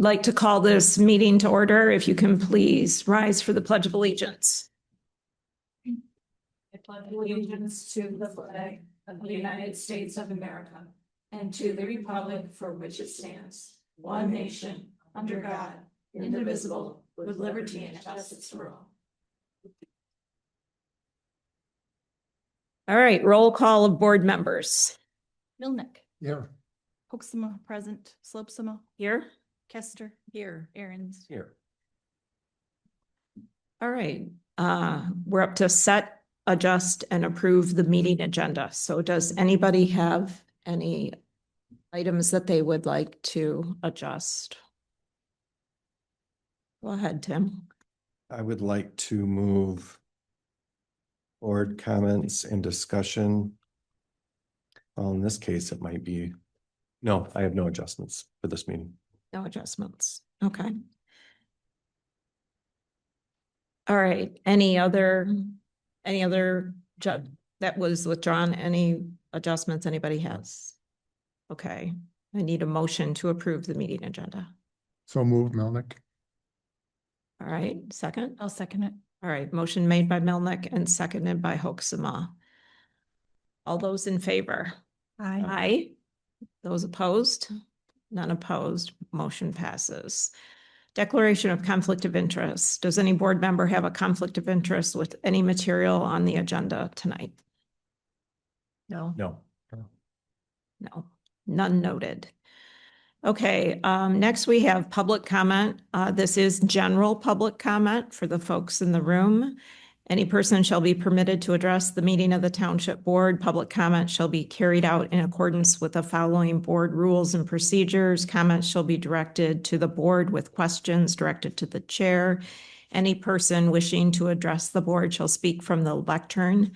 like to call this meeting to order. If you can please rise for the Pledge of Allegiance. I pledge allegiance to the flag of the United States of America and to the republic for which it stands, one nation, under God, indivisible, with liberty and justice for all. All right, roll call of board members. Milnick. Here. Hoeksema, present. Slopesema. Here. Kester. Here. Aaron's. Here. All right, we're up to set, adjust, and approve the meeting agenda. So does anybody have any items that they would like to adjust? Go ahead, Tim. I would like to move board comments and discussion. Well, in this case, it might be, no, I have no adjustments for this meeting. No adjustments. Okay. All right, any other that was withdrawn, any adjustments anybody has? Okay, I need a motion to approve the meeting agenda. So moved, Melnick. All right, second? I'll second it. All right, motion made by Milnick and seconded by Hoeksema. All those in favor? Aye. Aye. Those opposed? None opposed. Motion passes. Declaration of conflict of interest. Does any board member have a conflict of interest with any material on the agenda tonight? No. No. No, none noted. Okay, next we have public comment. This is general public comment for the folks in the room. Any person shall be permitted to address the meeting of the Township Board. Public comment shall be carried out in accordance with the following board rules and procedures. Comments shall be directed to the board with questions directed to the chair. Any person wishing to address the board shall speak from the lectern.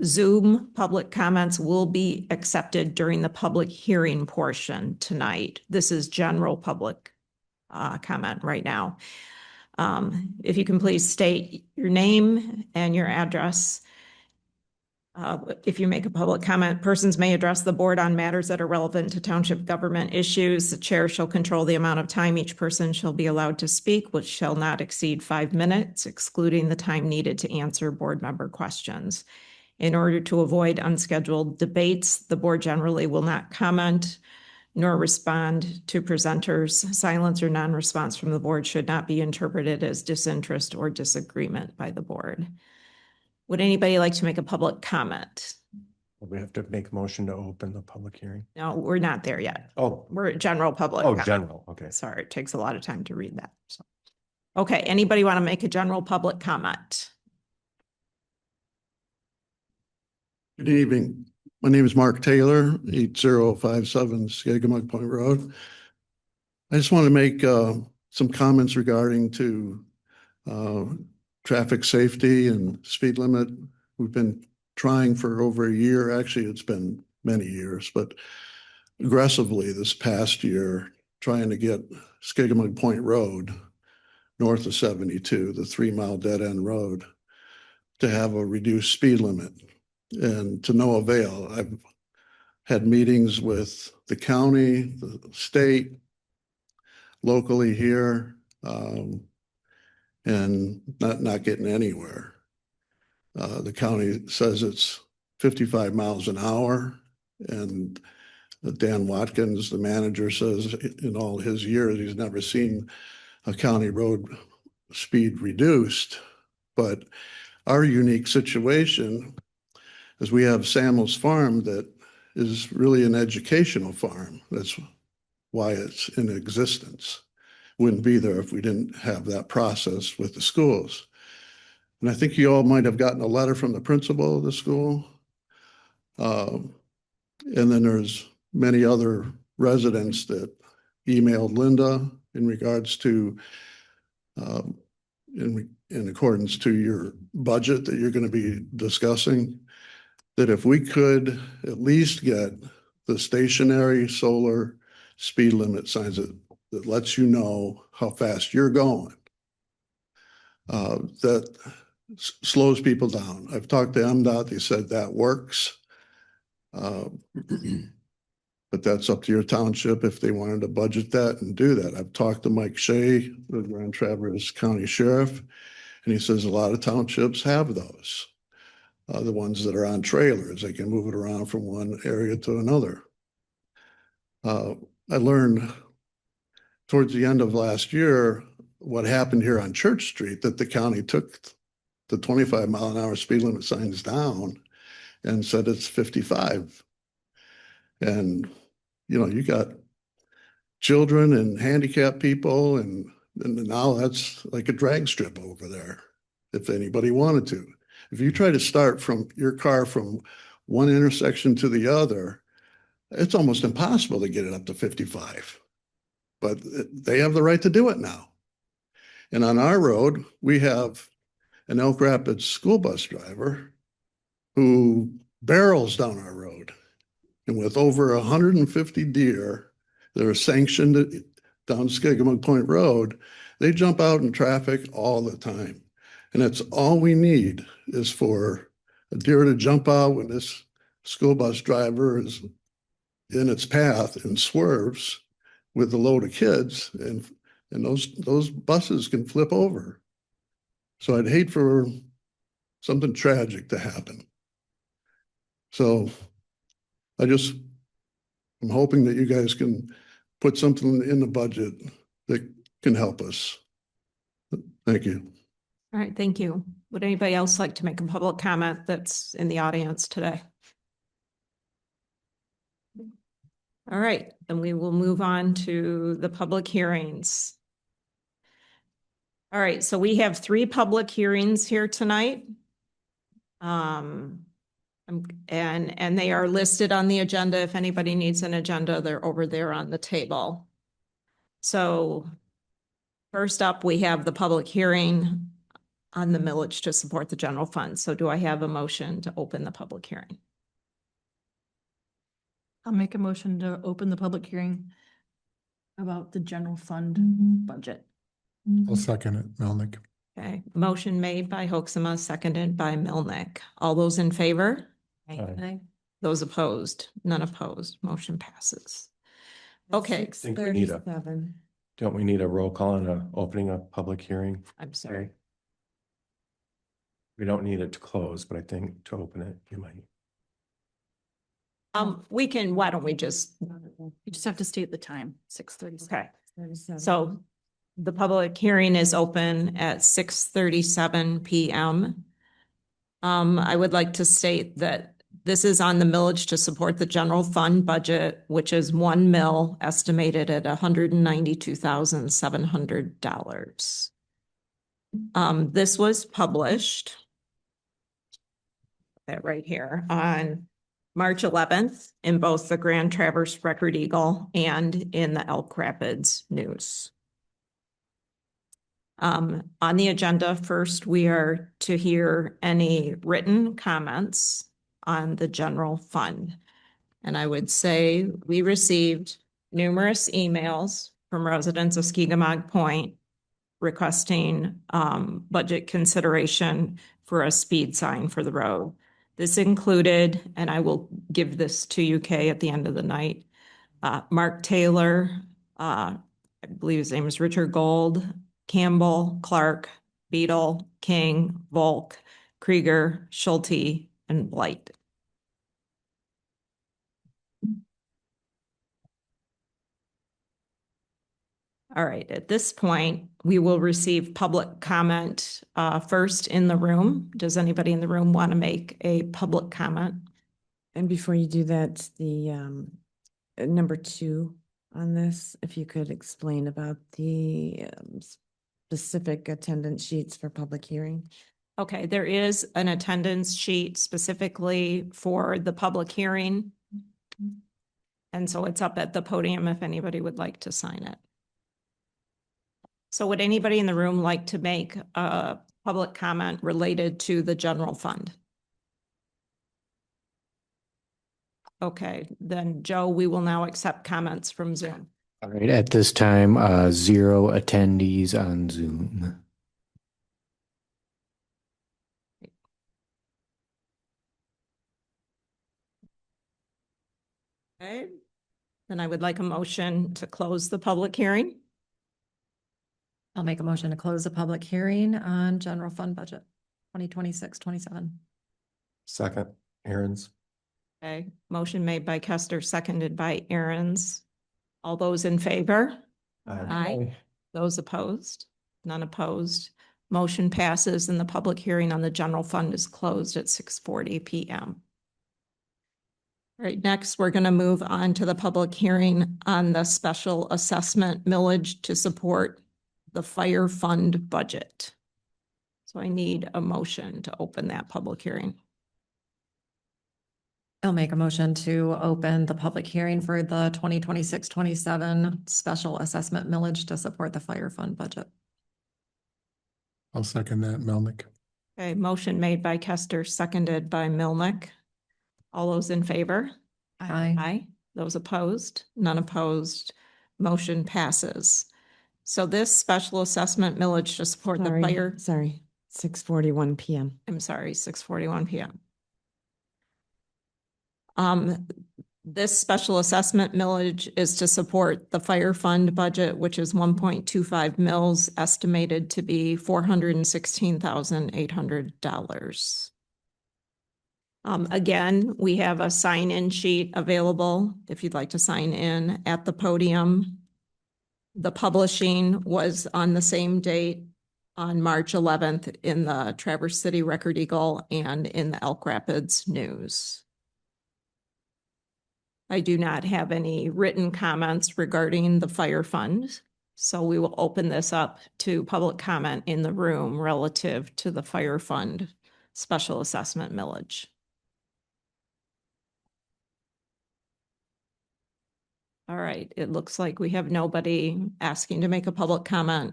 Zoom public comments will be accepted during the public hearing portion tonight. This is general public comment right now. If you can please state your name and your address. If you make a public comment, persons may address the board on matters that are relevant to township government issues. The chair shall control the amount of time each person shall be allowed to speak, which shall not exceed 5 minutes, excluding the time needed to answer board member questions. In order to avoid unscheduled debates, the board generally will not comment nor respond to presenters. Silence or non-response from the board should not be interpreted as disinterest or disagreement by the board. Would anybody like to make a public comment? We have to make a motion to open the public hearing. No, we're not there yet. Oh, We're at general public. oh, general. Okay. Sorry, it takes a lot of time to read that. So. Okay, anybody want to make a general public comment? Good evening. My name is Mark Taylor, 8057 Skagamug Point Road. I just want to make some comments regarding to traffic safety and speed limit. We've been trying for over a year. Actually, it's been many years, but aggressively this past year, trying to get Skagamug Point Road north of 72, the 3-mile dead end road, to have a reduced speed limit. And to no avail. I've had meetings with the county, the state, locally here, and not getting anywhere. The county says it's 55 miles an hour, and Dan Watkins, the manager, says in all his years he's never seen a county road speed reduced. But our unique situation is we have Samuel's Farm that is really an educational farm. That's why it's in existence. Wouldn't be there if we didn't have that process with the schools. And I think you all might have gotten a letter from the principal of the school. And then there's many other residents that emailed Linda in regards to, in accordance to your budget that you're going to be discussing, that if we could at least get the stationary solar speed limit signs that lets you know how fast you're going, that slows people down. I've talked to MDOT, they said that works. But But that's up to your township if they wanted to budget that and do that. I've talked to Mike Shea, the Grand Traverse County Sheriff, and he says a lot of townships have those. The ones that are on trailers, they can move it around from one area to another. I learned towards the end of last year what happened here on Church Street, that the county took the 25-mile-an-hour speed limit signs down and said it's 55. And, you know, you got children and handicapped people, and now that's like a drag strip over there, if anybody wanted to. If you try to start from your car from one intersection to the other, it's almost impossible to get it up to 55. But they have the right to do it now. And on our road, we have an Elk Rapids school bus driver who barrels down our road. And with over 150 deer that are sanctioned down Skagamo Point Road, they jump out in traffic all the time. And it's all we need is for a deer to jump out when this school bus driver is in its path and swerves with a load of kids, and those buses can flip over. So I'd hate for something tragic to happen. So I'm hoping that you guys can put something in the budget that can help us. Thank you. All right, thank you. Would anybody else like to make a public comment that's in the audience today? All right, then we will move on to the public hearings. All right, so we have 3 public hearings here tonight. And they are listed on the agenda. If anybody needs an agenda, they're over there on the table. So first up, we have the public hearing on the millage to support the general fund. So do I have a motion to open the public hearing? I'll make a motion to open the public hearing about the general fund budget. I'll second it, Melnick. Okay, motion made by Hoeksema, seconded by Milnick. All those in favor? Aye. Those opposed? None opposed. Motion passes. Okay, think we need Don't we need a roll call on opening a public hearing? I'm sorry. We don't need it to close, but I think to open it, you might. We can, why don't we just, You just have to state the time, 6:30. okay. So the public hearing is open at 6:37 PM. I would like to state that this is on the millage to support the general fund budget, which is 1 mil estimated at $192,700. This was published that right here on March 11th in both the Grand Traverse Record Eagle and in the Elk Rapids News. On the agenda, first, we are to hear any written comments on the general fund. And I would say we received numerous emails from residents of Skagamo Point requesting budget consideration for a speed sign for the road. This included, and I will give this to you, Kay, at the end of the night, Mark Taylor, I believe his name is Richard Gold, Campbell, Clark, Beadle, King, Volk, Krieger, Schulte, and Blight. All right, at this point, we will receive public comment first in the room. Does anybody in the room want to make a public comment? And before you do that, the number 2 on this, if you could explain about the specific attendance sheets for public hearing. Okay, there is an attendance sheet specifically for the public hearing. And so it's up at the podium if anybody would like to sign it. So would anybody in the room like to make a public comment related to the general fund? Okay, then Joe, we will now accept comments from Zoom. All right, at this time, 0 attendees on Zoom. Okay, Then I would like a motion to close the public hearing. I'll make a motion to close the public hearing on general fund budget 2026-27. Second, Aaron's. Okay, motion made by Kester, seconded by Aaron's. All those in favor? Aye. Those opposed? None opposed. Motion passes and the public hearing on the general fund is closed at 6:40 PM. All right, next, we're going to move on to the public hearing on the special assessment millage to support the fire fund budget. So I need a motion to open that public hearing. I'll make a motion to open the public hearing for the 2026-27 special assessment millage to support the fire fund budget. I'll second that, Melnick. Okay, motion made by Kester, seconded by Milnick. All those in favor? Aye. Aye. Those opposed? None opposed. Motion passes. So this special assessment millage to support the fire, Sorry, 6:41 PM. I'm sorry, 6:41 PM. This special assessment millage is to support the fire fund budget, which is 1.25 mils, estimated to be $416,800. Again, we have a sign-in sheet available if you'd like to sign in at the podium. The publishing was on the same date on March 11th in the Traverse City Record Eagle and in the Elk Rapids News. I do not have any written comments regarding the fire fund, so we will open this up to public comment in the room relative to the fire fund special assessment millage. All right, it looks like we have nobody asking to make a public comment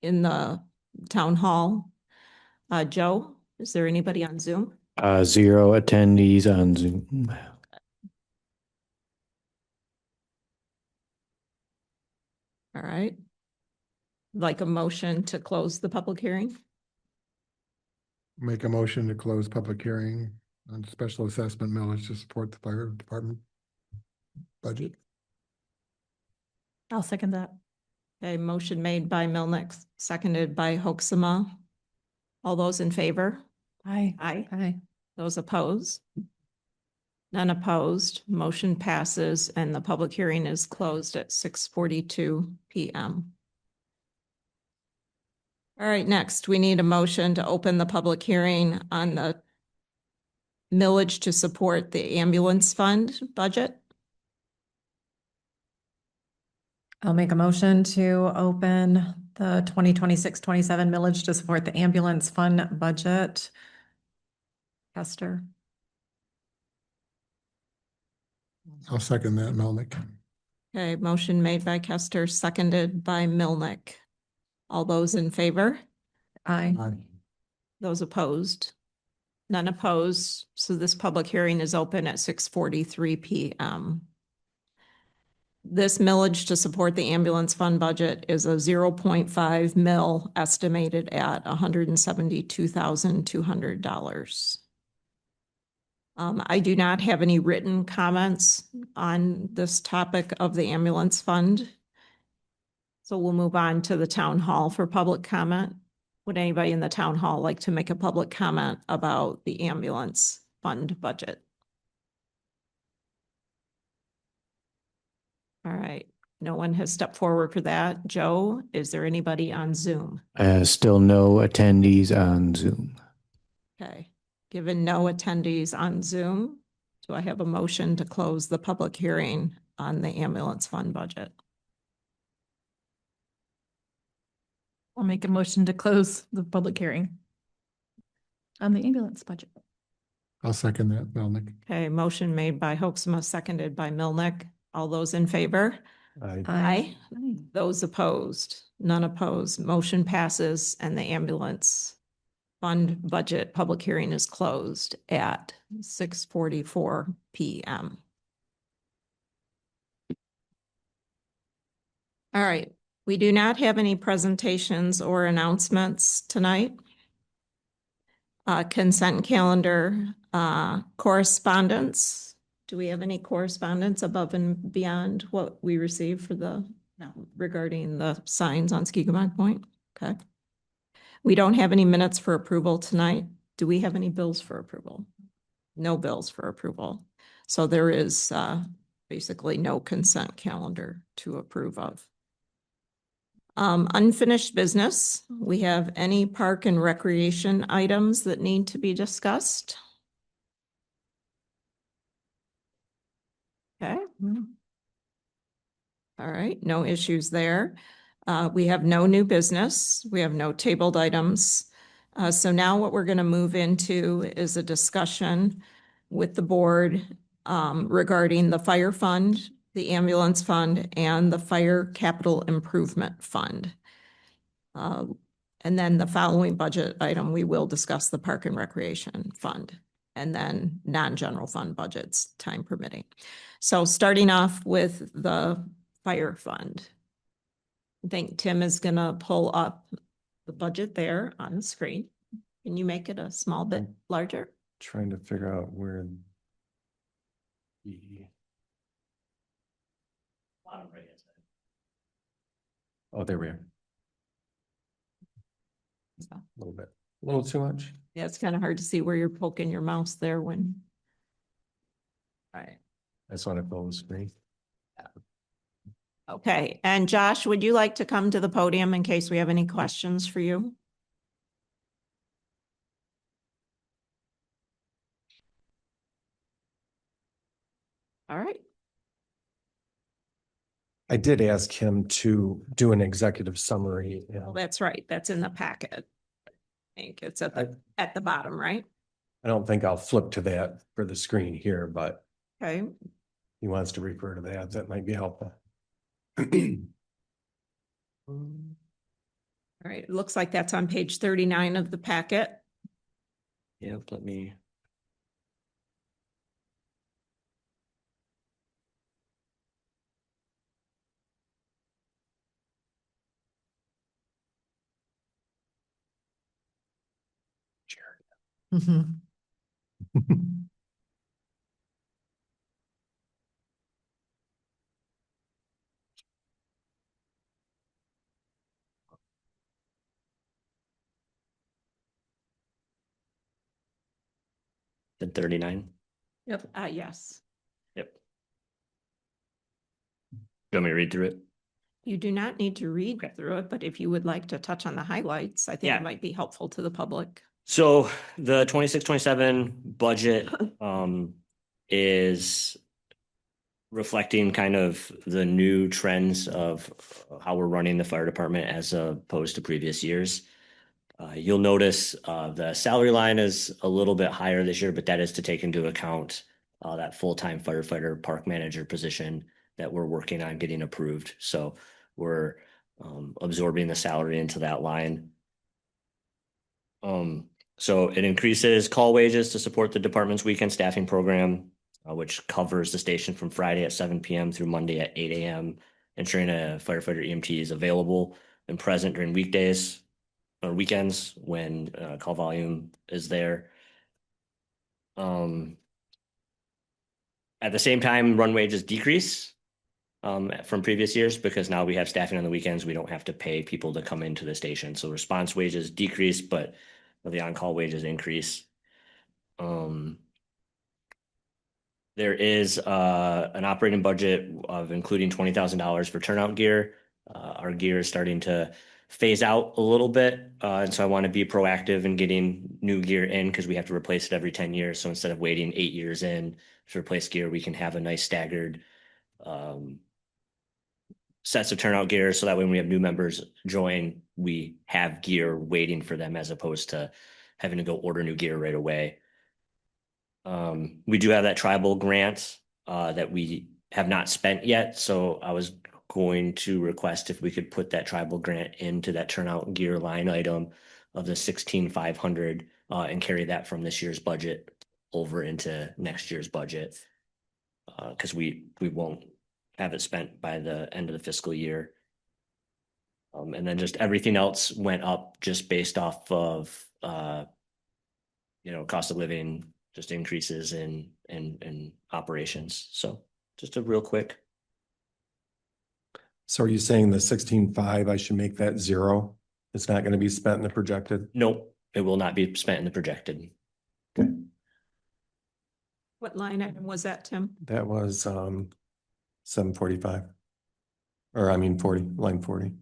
in the town hall. Joe, is there anybody on Zoom? 0 attendees on Zoom. All right. Like a motion to close the public hearing? Make a motion to close public hearing on special assessment millage to support the fire department budget. I'll second that. A motion made by Milnick, seconded by Hoeksema. All those in favor? Aye. Aye. Aye. Those opposed? None opposed. Motion passes and the public hearing is closed at 6:42 PM. All right, next, we need a motion to open the public hearing on the millage to support the ambulance fund budget. I'll make a motion to open the 2026-27 millage to support the ambulance fund budget. Kester. I'll second that, Melnick. Okay, motion made by Kester, seconded by Milnick. All those in favor? Aye. Aye. Those opposed? None opposed. So this public hearing is open at 6:43 PM. This millage to support the ambulance fund budget is a 0.5 mil estimated at $172,200. I do not have any written comments on this topic of the ambulance fund. So we'll move on to the town hall for public comment. Would anybody in the town hall like to make a public comment about the ambulance fund budget? All right, no one has stepped forward for that. Joe, is there anybody on Zoom? Still no attendees on Zoom. Okay, given no attendees on Zoom, do I have a motion to close the public hearing on the ambulance fund budget? I'll make a motion to close the public hearing on the ambulance budget. I'll second that, Melnick. Okay, motion made by Hoeksema, seconded by Milnick. All those in favor? Aye. Those opposed? None opposed. Motion passes and the ambulance fund budget public hearing is closed at 6:44 PM. All right, we do not have any presentations or announcements tonight. Consent calendar, correspondence. Do we have any correspondence above and beyond what we received for the, No. regarding the signs on Skigamog Point? Okay. We don't have any minutes for approval tonight. Do we have any bills for approval? No bills for approval. So there is basically no consent calendar to approve of. Unfinished business. We have any park and recreation items that need to be discussed? Okay. All right, no issues there. We have no new business. We have no tabled items. So now what we're going to move into is a discussion with the board regarding the fire fund, the ambulance fund, and the fire capital improvement fund. And then the following budget item, we will discuss the park and recreation fund and then non-general fund budgets, time permitting. So starting off with the fire fund. I think Tim is gonna pull up the budget there on the screen. Can you make it a small bit larger? Trying to figure out where the. Oh, there we are. A little bit, a little too much. Yeah, it's kind of hard to see where you're poking your mouse there when. Right. I just want to fill the screen. Okay, and Josh, would you like to come to the podium in case we have any questions for you? All right. I did ask him to do an executive summary. Well, that's right. That's in the packet. I think it's at the bottom, right? I don't think I'll flip to that for the screen here, but Okay. he wants to refer to that. That might be helpful. All right, it looks like that's on page 39 of the packet. Yep, let me. Mhm. The 39. Yep. Yes. Yep. Do you want me to read through it? You do not need to read Okay. through it, but if you would like to touch on the highlights, I think Yeah. it might be helpful to the public. So the 26-27 budget is reflecting kind of the new trends of how we're running the fire department as opposed to previous years. You'll notice the salary line is a little bit higher this year, but that is to take into account that full-time firefighter park manager position that we're working on getting approved. So we're absorbing the salary into that line. So it increases call wages to support the department's weekend staffing program, which covers the station from Friday at 7 p.m. through Monday at 8 a.m., ensuring a firefighter EMT is available and present during weekdays or weekends when call volume is there. At the same time, run wages decrease from previous years because now we have staffing on the weekends. We don't have to pay people to come into the station. So response wages decrease, but the on-call wages increase. There is an operating budget of including $20,000 for turnout gear. Our gear is starting to phase out a little bit. And so I want to be proactive in getting new gear in because we have to replace it every 10 years. So instead of waiting 8 years in to replace gear, we can have a nice staggered sets of turnout gear. So that when we have new members join, we have gear waiting for them as opposed to having to go order new gear right away. We do have that tribal grant that we have not spent yet. So I was going to request if we could put that tribal grant into that turnout gear line item of the 16,500 and carry that from this year's budget over into next year's budget. Because we won't have it spent by the end of the fiscal year. And then just everything else went up just based off of cost of living just increases in operations. So just a real quick. So are you saying the 16.5, I should make that 0? It's not gonna be spent in the projected? Nope, it will not be spent in the projected. Okay, What line item was that, Tim? that was 745. Or I mean 40, line 40.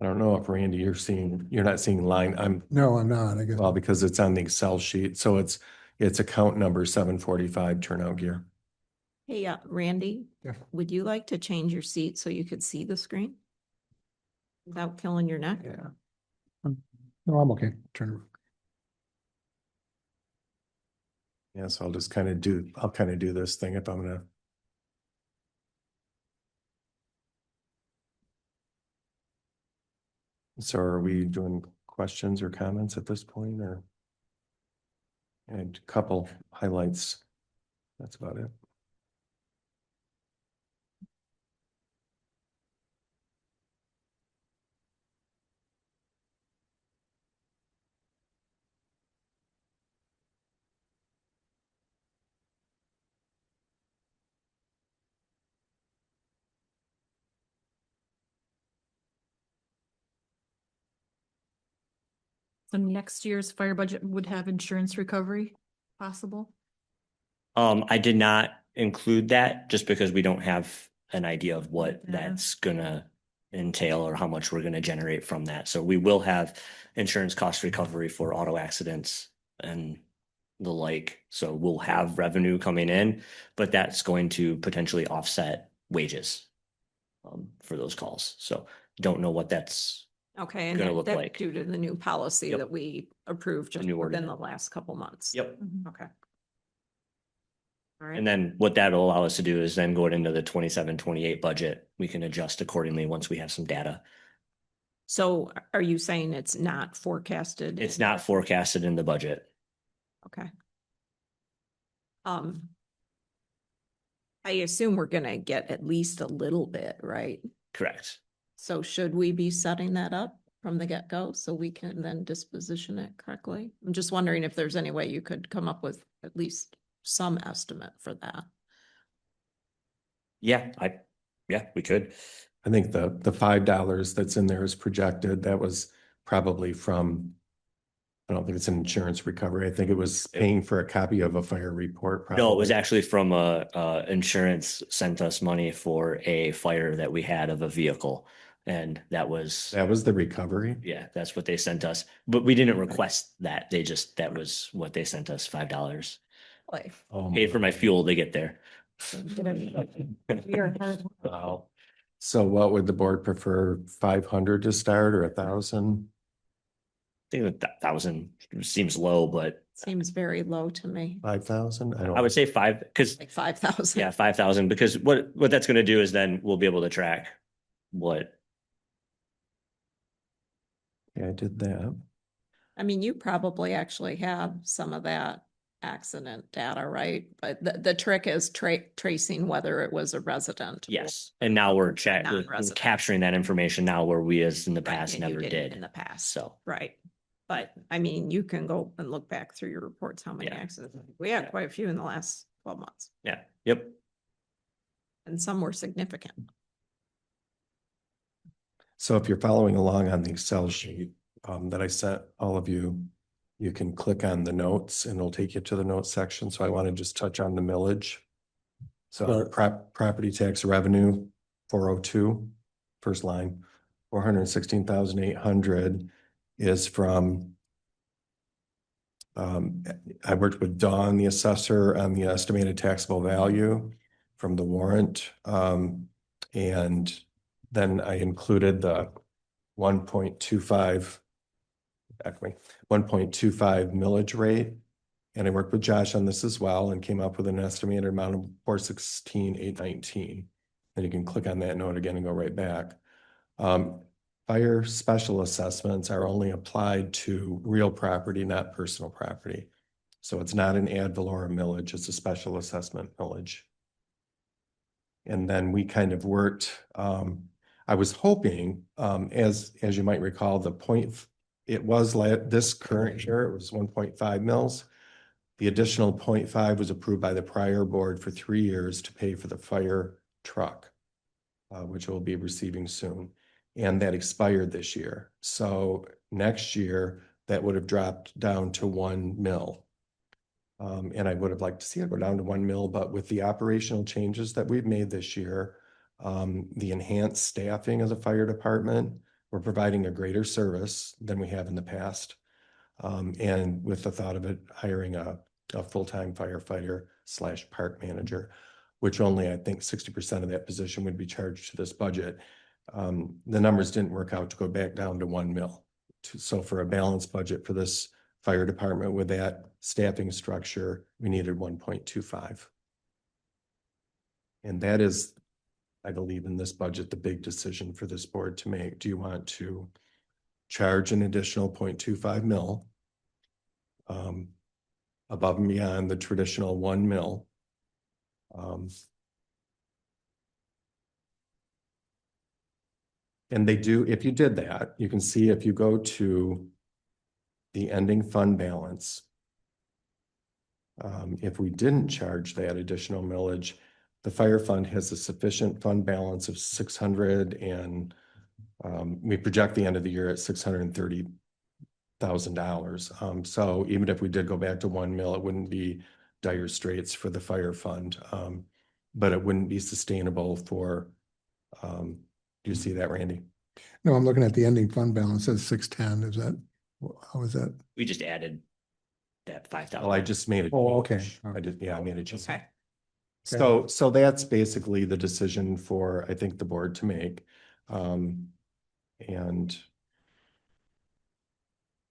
I don't know if Randy, you're not seeing line, No, I'm not, I guess. well, because it's on the Excel sheet, so it's account number 745 turnout gear. Hey, Randy, Yeah. would you like to change your seat so you could see the screen? Without killing your neck? Yeah. No, I'm okay. Yeah, so I'll kind of do this thing if I'm gonna. So are we doing questions or comments at this point, or? And a couple highlights. That's about it. So next year's fire budget would have insurance recovery possible? I did not include that just because we don't have an idea of what Yeah. that's gonna entail or how much we're gonna generate from that. So we will have insurance cost recovery for auto accidents and the like. So we'll have revenue coming in, but that's going to potentially offset wages for those calls. So don't know what that's Okay, and Gonna look that's like. due to the new policy Yep. that we approved just new within the ordinance. last couple months. Yep. Okay. All right. And then what that'll allow us to do is then going into the 27-28 budget, we can adjust accordingly once we have some data. So are you saying it's not forecasted? It's in- not forecasted in the budget. Okay. I assume we're gonna get at least a little bit, right? Correct. So should we be setting that up from the get-go so we can then disposition it correctly? I'm just wondering if there's any way you could come up with at least some estimate for that. Yeah, we could. I think the $5 that's in there is projected. That was probably from, I don't think it's an insurance recovery. I think it was paying for a copy of a fire report. No, it was probably. actually from insurance sent us money for a fire that we had of a vehicle. And that was, the recovery. yeah, that's what they sent us. But we didn't request that. That was what they sent us, $5. Like, Oh, Paid for my fuel to get there. Wow. So what would the board prefer, 500 to start or 1,000? I think that 1,000 seems low, but seems very low to me, 5,000? I don't. I would say 5, because like 5,000. yeah, 5,000, because what that's going to do is then we'll be able to track what. Yeah, I did that. I mean, you probably actually have some of that accident data, right? But the trick is tracing whether it was a resident. or- Yes, and now we're we're Non-resident. capturing that information now where we as in the Right, past and you never didn't did. in the past. So Right. But I mean, you can go and look back through your reports, how many Yeah. accidents. We had Yeah. quite a few in the last 12 months yeah, yep. and some were significant. So if you're following along on the Excel sheet that I sent all of you, you can click on the notes and it'll take you to the notes section. So I want to just touch on the millage. So Sure. property tax revenue, 402, first line, 416,800 is from I worked with Dawn, the assessor, on the estimated taxable value from the warrant. And then I included the 1.25, actually 1.25 millage rate. And I worked with Josh on this as well and came up with an estimated amount of 416,819. And you can click on that note again and go right back. Fire special assessments are only applied to real property, not personal property. So it's not an ad valorem millage, it's a special assessment millage. And then we kind of worked, I was hoping, as you might recall, it was this current year, it was 1.5 mils. The additional 0.5 was approved by the prior board for 3 years to pay for the fire truck, which we'll be receiving soon. And that expired this year. So next year, that would have dropped down to 1 mil. And I would have liked to see it go down to 1 mil, but with the operational changes that we've made this year, the enhanced staffing of the fire department, we're providing a greater service than we have in the past. And with the thought of it, hiring a full-time firefighter / park manager, which only I think 60% of that position would be charged to this budget. The numbers didn't work out to go back down to 1 mil. So for a balanced budget for this fire department with that staffing structure, we needed 1.25. And that is, I believe in this budget, the big decision for this board to make. Do you want to charge an additional 0.25 mil above and beyond the traditional 1 mil? And they do, if you did that, you can see if you go to the ending fund balance, if we didn't charge that additional millage, the fire fund has a sufficient fund balance of 600 and we project the end of the year at $630,000. So even if we did go back to 1 mil, it wouldn't be dire straits for the fire fund, but it wouldn't be sustainable for. Do you see that, Randy? No, I'm looking at the ending fund balance, it says 610, is that, how is that? We just added that 5,000. Well, I just made it. Oh, okay. I made a change. Okay. So that's basically the decision for, I think, the board to make. And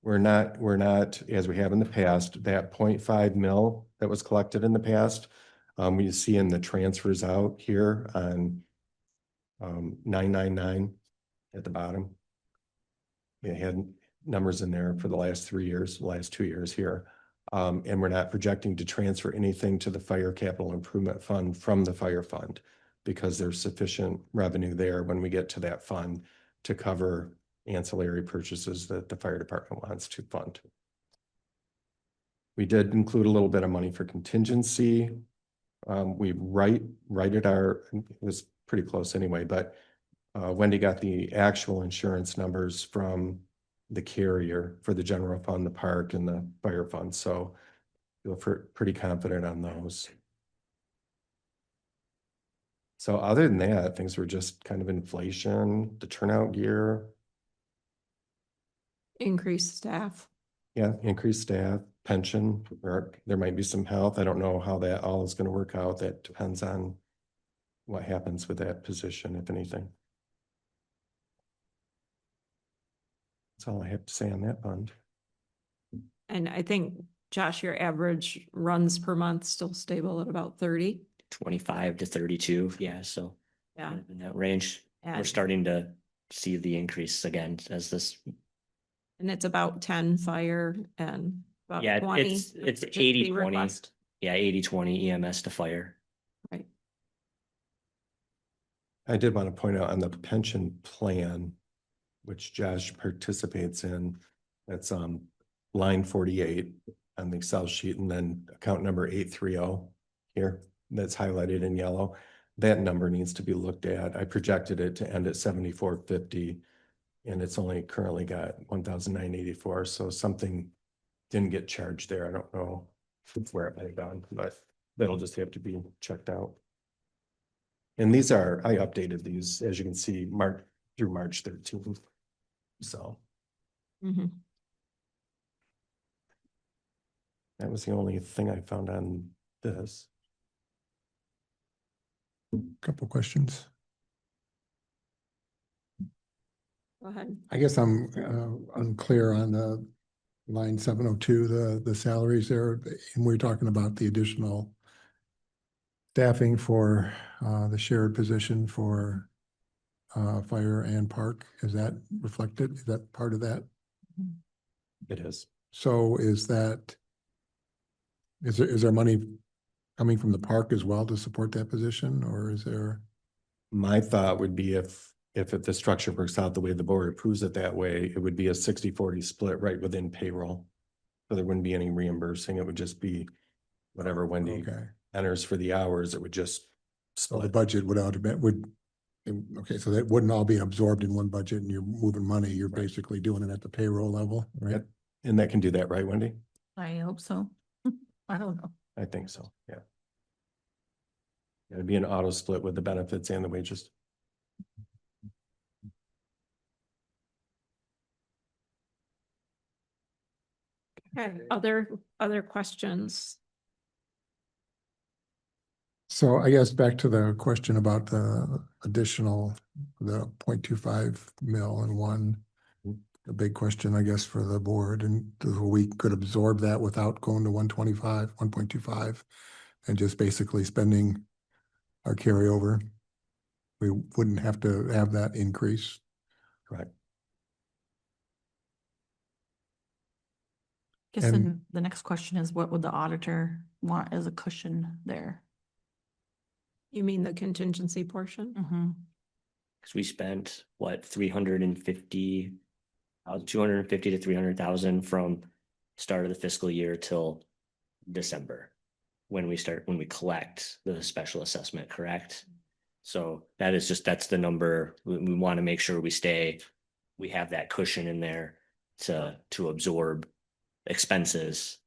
we're not, as we have in the past, that 0.5 mil that was collected in the past. We see in the transfers out here on 999 at the bottom. It had numbers in there for the last 3 years, the last 2 years here. And we're not projecting to transfer anything to the fire capital improvement fund from the fire fund because there's sufficient revenue there when we get to that fund to cover ancillary purchases that the fire department wants to fund. We did include a little bit of money for contingency. We righted it was pretty close anyway, but Wendy got the actual insurance numbers from the carrier for the general fund, the park and the fire fund. So feel pretty confident on those. So other than that, things were just kind of inflation, the turnout gear. Increased staff. Yeah, increased staff, pension, or there might be some health. I don't know how that all is going to work out. That depends on what happens with that position, if anything. That's all I have to say on that fund. And I think, Josh, your average runs per month still stable at about 30. 25 to 32. Yeah. So Yeah. in that range, we're And, starting to see the increase again as this. and it's about 10 fire and about Yeah, 20. it's emergency 80-20. request. Yeah, 80-20 EMS to fire. Right. I did want to point out on the pension plan, which Josh participates in, that's line 48 on the Excel sheet, and then account number 830 here, that's highlighted in yellow. That number needs to be looked at. I projected it to end at 7450, and it's only currently got 1,984. So something didn't get charged there. I don't know where it might have gone, but that'll just have to be checked out. And these are, I updated these, as you can see, through March 13th. So Mhm. that was the only thing I found on this. Couple questions. Go ahead. I guess I'm unclear on the line 702, the salaries there, and we're talking about the additional staffing for the shared position for fire and park. Is that reflected? Is that part of that? It is. So is there money coming from the park as well to support that position, or is there? My thought would be if the structure works out the way the board approves it that way, it would be a 60-40 split right within payroll. So there wouldn't be any reimbursing. It would just be whatever Wendy Okay, enters for the hours, it would just so the split. budget would okay, so that wouldn't all be absorbed in one budget and you're moving money, you're Right. basically doing it at the payroll level, right? Yep. And that can do that, right, Wendy? I hope so. I don't know. I think so, yeah. It'd be an auto split with the benefits and the wages. Okay, other questions? So I guess back to the question about the additional, the 0.25 mil and one, the big question, I guess, for the board, and we could absorb that without going to 1.25, and just basically spending our carryover. We wouldn't have to have that increase. Correct. Guess And- then the next question is, what would the auditor want as a cushion there? You mean the contingency portion? Mm-hmm. Cause we spent what, 350, 250 to 300,000 from start of the fiscal year till December. When we collect the special assessment, correct? So that's the number. We want to make sure we have that cushion in there to absorb expenses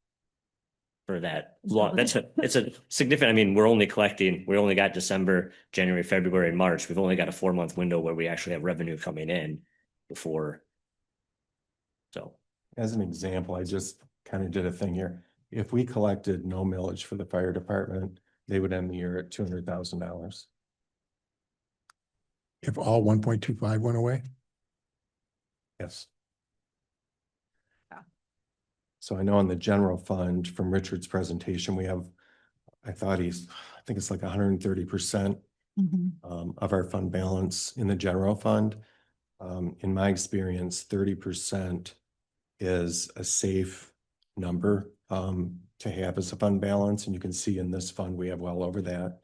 for that. It's a significant, I mean, we only got December, January, February, and March. We've only got a 4-month window where we actually have revenue coming in before. So, As an example, I just kind of did a thing here. If we collected no millage for the fire department, they would end the year at $200,000. If all 1.25 went away, Yes. Yeah. So I know in the general fund from Richard's presentation, we have, I think it's like 130% of our fund balance in the general fund. In my experience, 30% is a safe number to have as a fund balance, and you can see in this fund, we have well over that.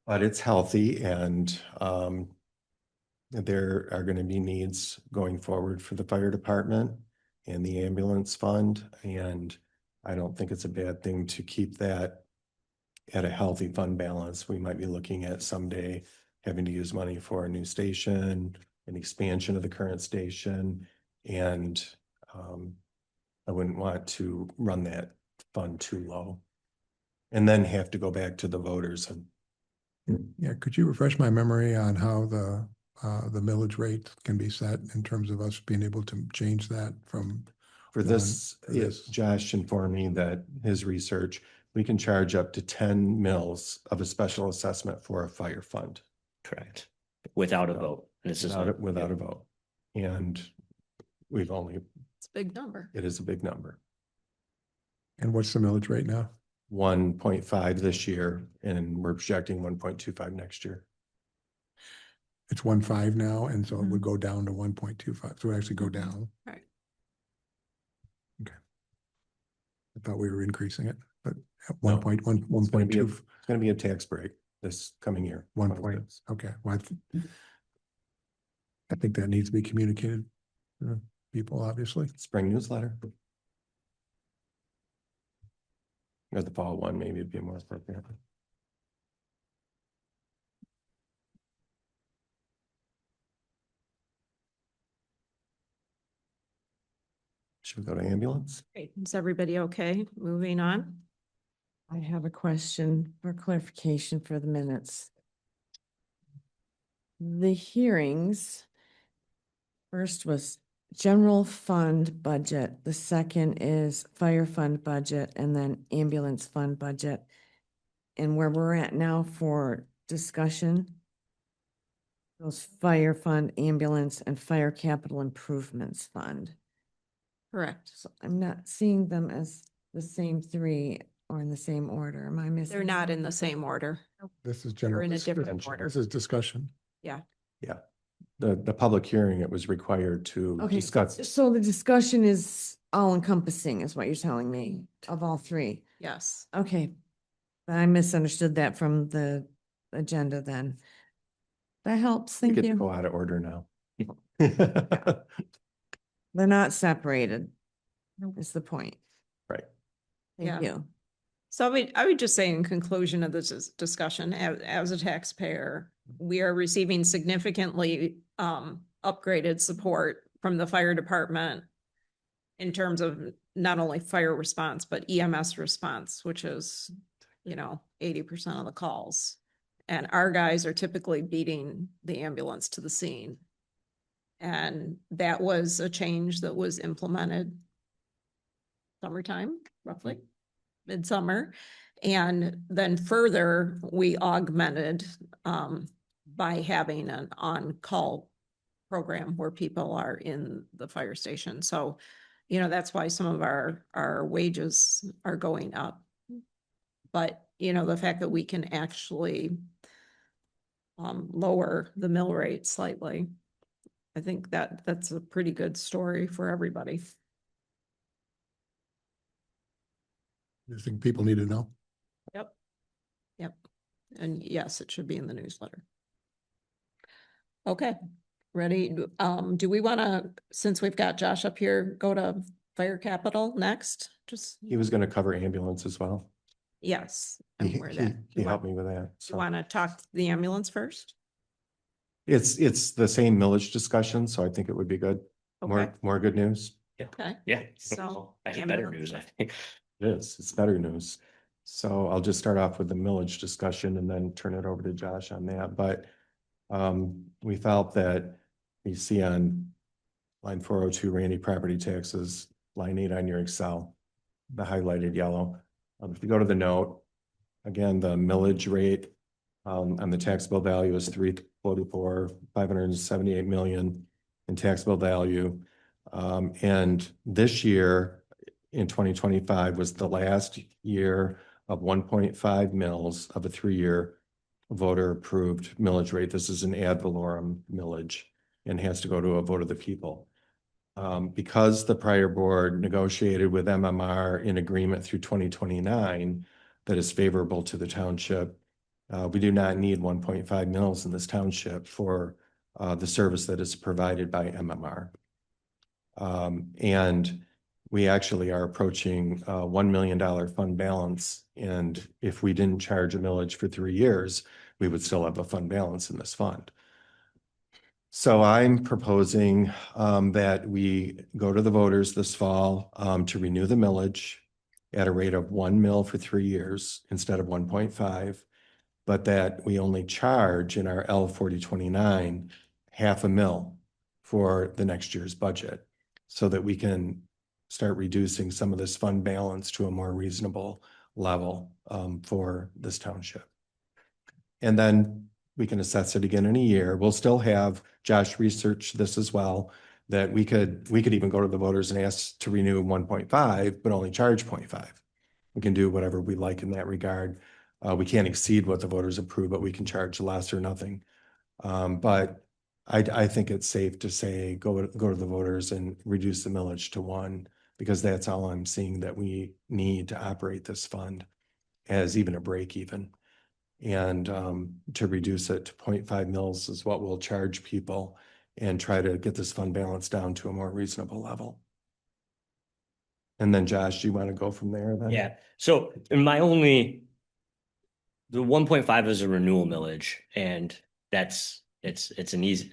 But it's healthy, and there are going to be needs going forward for the fire department and the ambulance fund, and I don't think it's a bad thing to keep that at a healthy fund balance. We might be looking at someday having to use money for a new station, an expansion of the current station, and I wouldn't want to run that fund too low and then have to go back to the voters. And yeah, could you refresh my memory on how the millage rate can be set in terms of us being able to change that from? for this, Josh informed me that his research, we can charge up to 10 mils of a special assessment for a fire fund. correct. Without a vote. This is Without a vote. And It's a big number. it is a big number. And what's the millage rate now? 1.5 this year, and we're projecting 1.25 next year. It's 1.5 now, and so it would go down to 1.25, so it would actually go Mhm. down. Right. Okay. I thought we were increasing it, but at No, 1.1, It's gonna be 1.2, it's gonna be a tax break this coming year. 1 point, okay, well, I think that needs to be communicated to people, obviously. Spring newsletter. Or the fall one, maybe it'd be more appropriate. Should we go to ambulance? Great. Is everybody okay? Moving on? I have a question for clarification for the minutes. The hearings, first was general fund budget, the second is fire fund budget, and then ambulance fund budget. And where we're at now for discussion, those fire fund, ambulance, and fire capital improvements fund. Correct. So I'm not seeing them as the same three or in the same order. Am I missing? They're not in something? the same order. This is They're general. in a this- different this- order. This is discussion. Yeah. Yeah. The public hearing, it was required to Okay, discuss. so the discussion is all encompassing is what you're telling me, of all three. Yes. Okay. I misunderstood that from the agenda then. That helps, We thank get to you. go out of order now. They're not separated, is the point. Right. Thank Yeah. you. So I would just say in conclusion of this discussion, as a taxpayer, we are receiving significantly upgraded support from the fire department in terms of not only fire response, but EMS response, which is, 80% of the calls. And our guys are typically beating the ambulance to the scene. And that was a change that was implemented summertime, roughly, midsummer. And then further, we augmented by having an on-call program where people are in the fire station. So, that's why some of our wages are going up. But, the fact that we can actually lower the mill rate slightly, I think that's a pretty good story for everybody. I think people need to know. Yep. Yep. And yes, it should be in the newsletter. Okay, ready? Do we want to, since we've got Josh up here, go to fire capital next? Just, He was gonna cover ambulance as well. yes. He, And where he, that. he helped me with that. You So want to talk the ambulance first? it's the same millage discussion, so I think it would be good. Okay. More good news. Okay. Yeah. So, Actually, better ambulance. news, I think. It is, it's better news. So I'll just start off with the millage discussion and then turn it over to Josh on that, but we felt that you see on line 402, Randy property taxes, line 8 on your Excel, the highlighted yellow. If you go to the note, again, the millage rate on the taxable value is 344, 578 million in taxable value. And this year in 2025 was the last year of 1.5 mils of a 3-year voter approved millage rate. This is an ad valorem millage and has to go to a vote of the people. Because the prior board negotiated with MMR in agreement through 2029 that is favorable to the township, we do not need 1.5 mils in this township for the service that is provided by MMR. And we actually are approaching $1 million fund balance. And if we didn't charge a millage for 3 years, we would still have a fund balance in this fund. So I'm proposing that we go to the voters this fall to renew the millage at a rate of 1 mil for 3 years instead of 1.5, but that we only charge in our L 4029 half a mil for the next year's budget so that we can start reducing some of this fund balance to a more reasonable level for this township. And then we can assess it again in a year. We'll still have Josh research this as well, that we could even go to the voters and ask to renew 1.5, but only charge 0.5. We can do whatever we like in that regard. We can't exceed what the voters approve, but we can charge less or nothing. But I think it's safe to say go to the voters and reduce the millage to 1, because that's all I'm seeing that we need to operate this fund as even a break even. And to reduce it to 0.5 mils is what we'll charge people and try to get this fund balance down to a more reasonable level. And then Josh, do you want to go from there then? Yeah. So the 1.5 is a renewal millage, and it's an easy.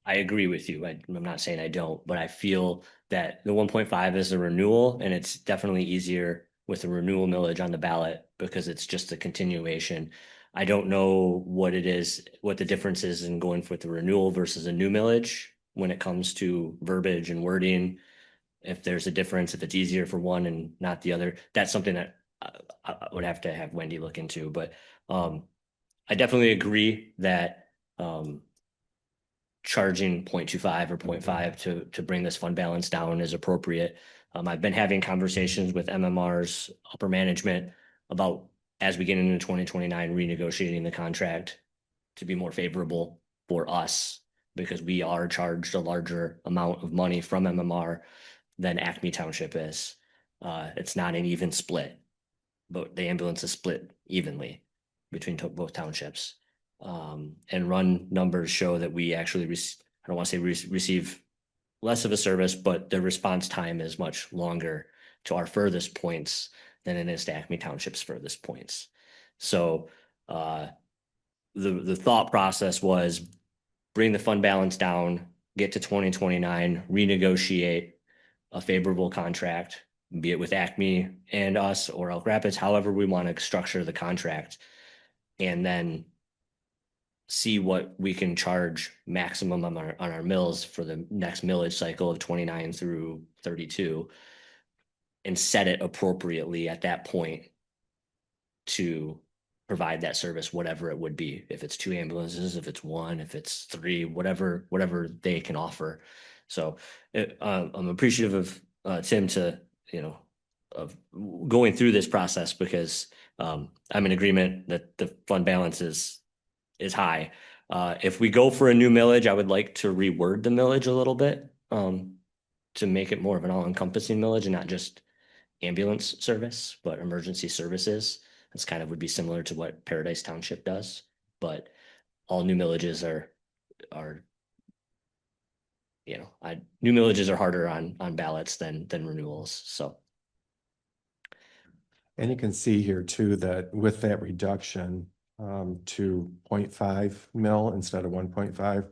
I agree with you. I'm not saying I don't, but I feel that the 1.5 is a renewal, and it's definitely easier with a renewal millage on the ballot because it's just a continuation. I don't know what the difference is in going with the renewal versus a new millage when it comes to verbiage and wording. If there's a difference, if it's easier for one and not the other, that's something that I would have to have Wendy look into. But I definitely agree that charging 0.25 or 0.5 to bring this fund balance down is appropriate. I've been having conversations with MMR's upper management about, as we get into 2029, renegotiating the contract to be more favorable for us, because we are charged a larger amount of money from MMR than Acme Township is. It's not an even split, but the ambulance is split evenly between both townships. And run numbers show that we actually, I don't want to say receive less of a service, but the response time is much longer to our furthest points than it is to Acme Township's furthest points. So the thought process was bring the fund balance down, get to 2029, renegotiate a favorable contract, be it with Acme and us or Elk Rapids, however we want to structure the contract, and then see what we can charge maximum on our mills for the next millage cycle of 29 through 32 and set it appropriately at that point to provide that service, whatever it would be. If it's 2 ambulances, if it's 1, if it's 3, whatever they can offer. So I'm appreciative of Tim of going through this process, because I'm in agreement that the fund balance is high. If we go for a new millage, I would like to reword the millage a little bit to make it more of an all-encompassing millage and not just ambulance service, but emergency services. That's kind of would be similar to what Paradise Township does, but all new millages are new millages are harder on ballots than renewals. So. And you can see here too, that with that reduction to 0.5 mil instead of 1.5,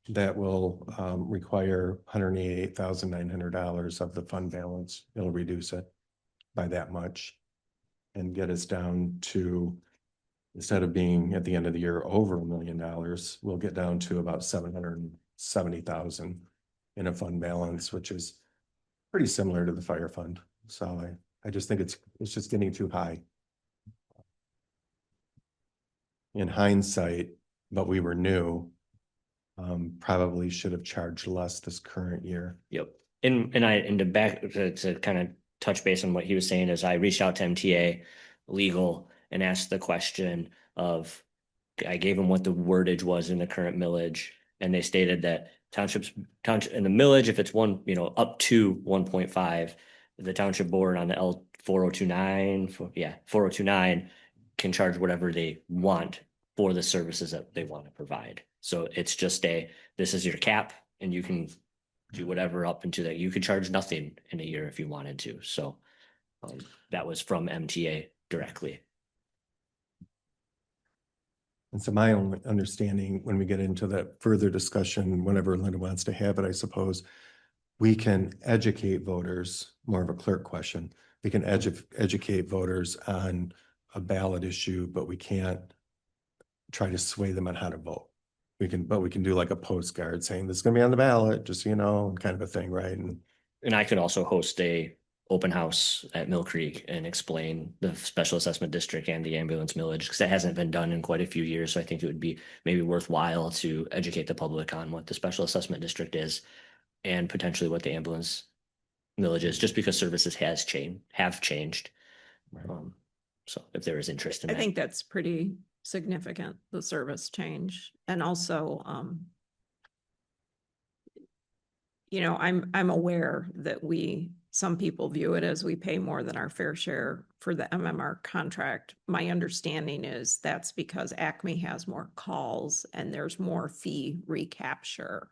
that will require $188,900 of the fund balance. It'll reduce it by that much and get us down to, instead of being at the end of the year over $1 million, we'll get down to about 770,000 in a fund balance, which is pretty similar to the fire fund. So I just think it's just getting too high. In hindsight, but we were new, probably should have charged less this current year. Yep. And to kind of touch base on what he was saying, is I reached out to MTA legal and asked the question of, I gave them what the wordage was in the current millage, and they stated that township in the millage, if it's up to 1.5, the township board on the L 4029 can charge whatever they want for the services that they want to provide. So it's just this is your cap, and you can do whatever up into that. You could charge nothing in a year if you wanted to. So that was from MTA directly. And so my only understanding, when we get into that further discussion, whenever Linda wants to have it, I suppose we can educate voters, more of a clerk question. We can educate voters on a ballot issue, but we can't try to sway them on how to vote. We can do like a postcard saying this is gonna be on the ballot, just so you know, kind of a thing, right? And I could also host a open house at Mill Creek and explain the special assessment district and the ambulance millage, because that hasn't been done in quite a few years. So I think it would be maybe worthwhile to educate the public on what the special assessment district is and potentially what the ambulance millage is, just because services have changed. Right. So if there is interest in I that. think that's pretty significant, the service change. And also, I'm aware that some people view it as we pay more than our fair share for the MMR contract. My understanding is that's because Acme has more calls and there's more fee recapture.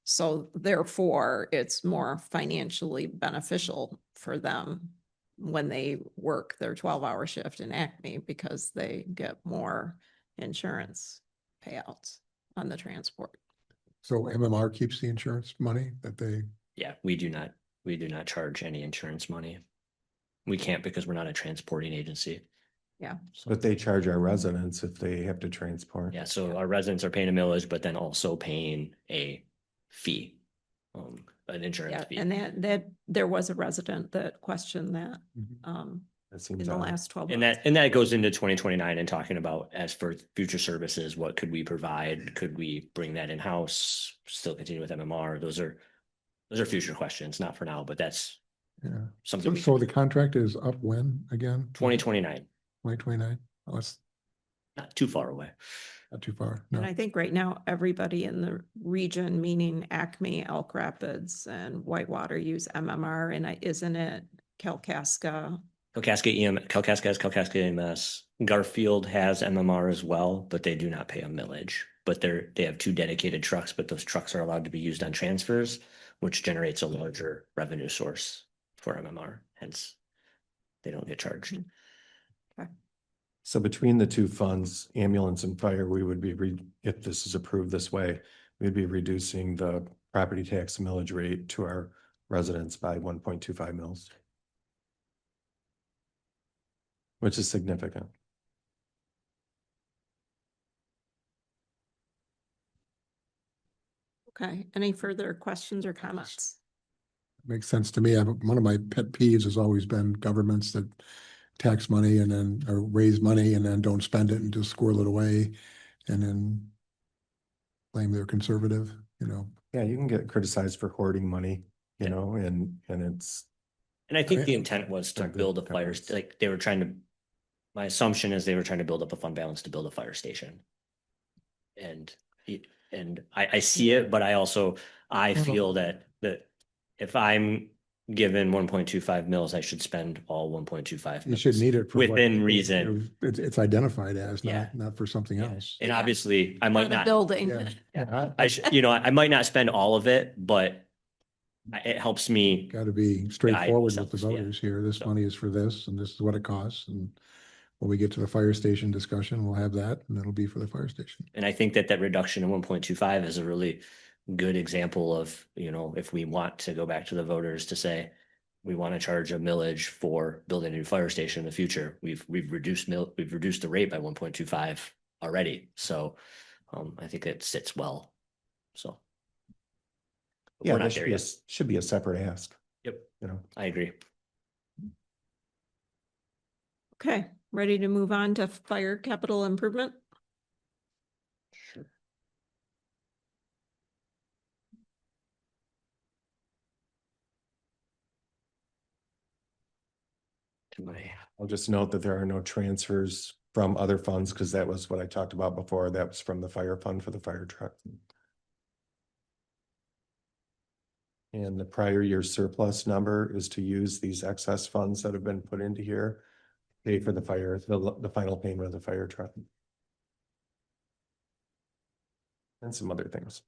So therefore, it's more financially beneficial for them when they work their 12-hour shift in Acme, because they get more insurance payouts on the transport. So MMR keeps the insurance money that they, Yeah, we do not charge any insurance money. We can't, because we're not a transporting agency. Yeah. So, But they charge our residents if they have to transport. yeah, so our residents are paying a millage, but then also paying a fee, an insurance Yeah, fee. and that there was a resident that questioned that That seems in the odd. last 12 And months. that goes into 2029 and talking about, as for future services, what could we provide? Could we bring that in-house, still continue with MMR? Those are future questions, not for now, but that's yeah. something. So the contract is up when again? 2029. 2029? Oh, not too far away. Not too far. And No. I think right now, everybody in the region, meaning Acme, Elk Rapids and Whitewater use MMR, and isn't it Kalkaska? Kalkaska has Kalkaska EMS. Garfield has MMR as well, but they do not pay a millage. But they have 2 dedicated trucks, but those trucks are allowed to be used on transfers, which generates a larger revenue source for MMR. Hence, they don't get charged. So between the two funds, ambulance and fire, we would be, if this is approved this way, we'd be reducing the property tax millage rate to our residents by 1.25 mils. Which is significant. Okay, any further questions or comments? Makes sense to me. One of my pet peeves has always been governments that tax money and then, or raise money and then don't spend it and just squirrel it away and then claim they're conservative, you know. Yeah, you can get criticized for hoarding money, you know, and it's, And I think the intent was to Not good build a fire, governance. like they were trying to, my assumption is they were trying to build up a fund balance to build a fire station. And, I see it, but I feel that if I'm given 1.25 mils, I should spend all 1.25. You should need it for what within reason. It's identified as, Yeah. not for something Yeah. else. And obviously I For might the not, building. Yeah. I should, I might not spend all of it, but it helps me. Got to be straightforward with the ourselves, yeah. voters here. This So- money is for this and this is what it costs. And when we get to the fire station discussion, we'll have that and it'll be for the fire station. And I think that reduction in 1.25 is a really good example of, if we want to go back to the voters to say, we want to charge a millage for building a new fire station in the future. We've reduced the rate by 1.25 already. So I think it sits well. So. But yeah, we're not this there yet. should be a separate ask, Yep, you know. I agree. Okay, ready to move on to fire capital improvement? I'll just note that there are no transfers from other funds because that was what I talked about before. That was from the fire fund for the fire truck. And the prior year surplus number is to use these excess funds that have been put into here, pay for the fire, the final payment of the fire truck. And some other things.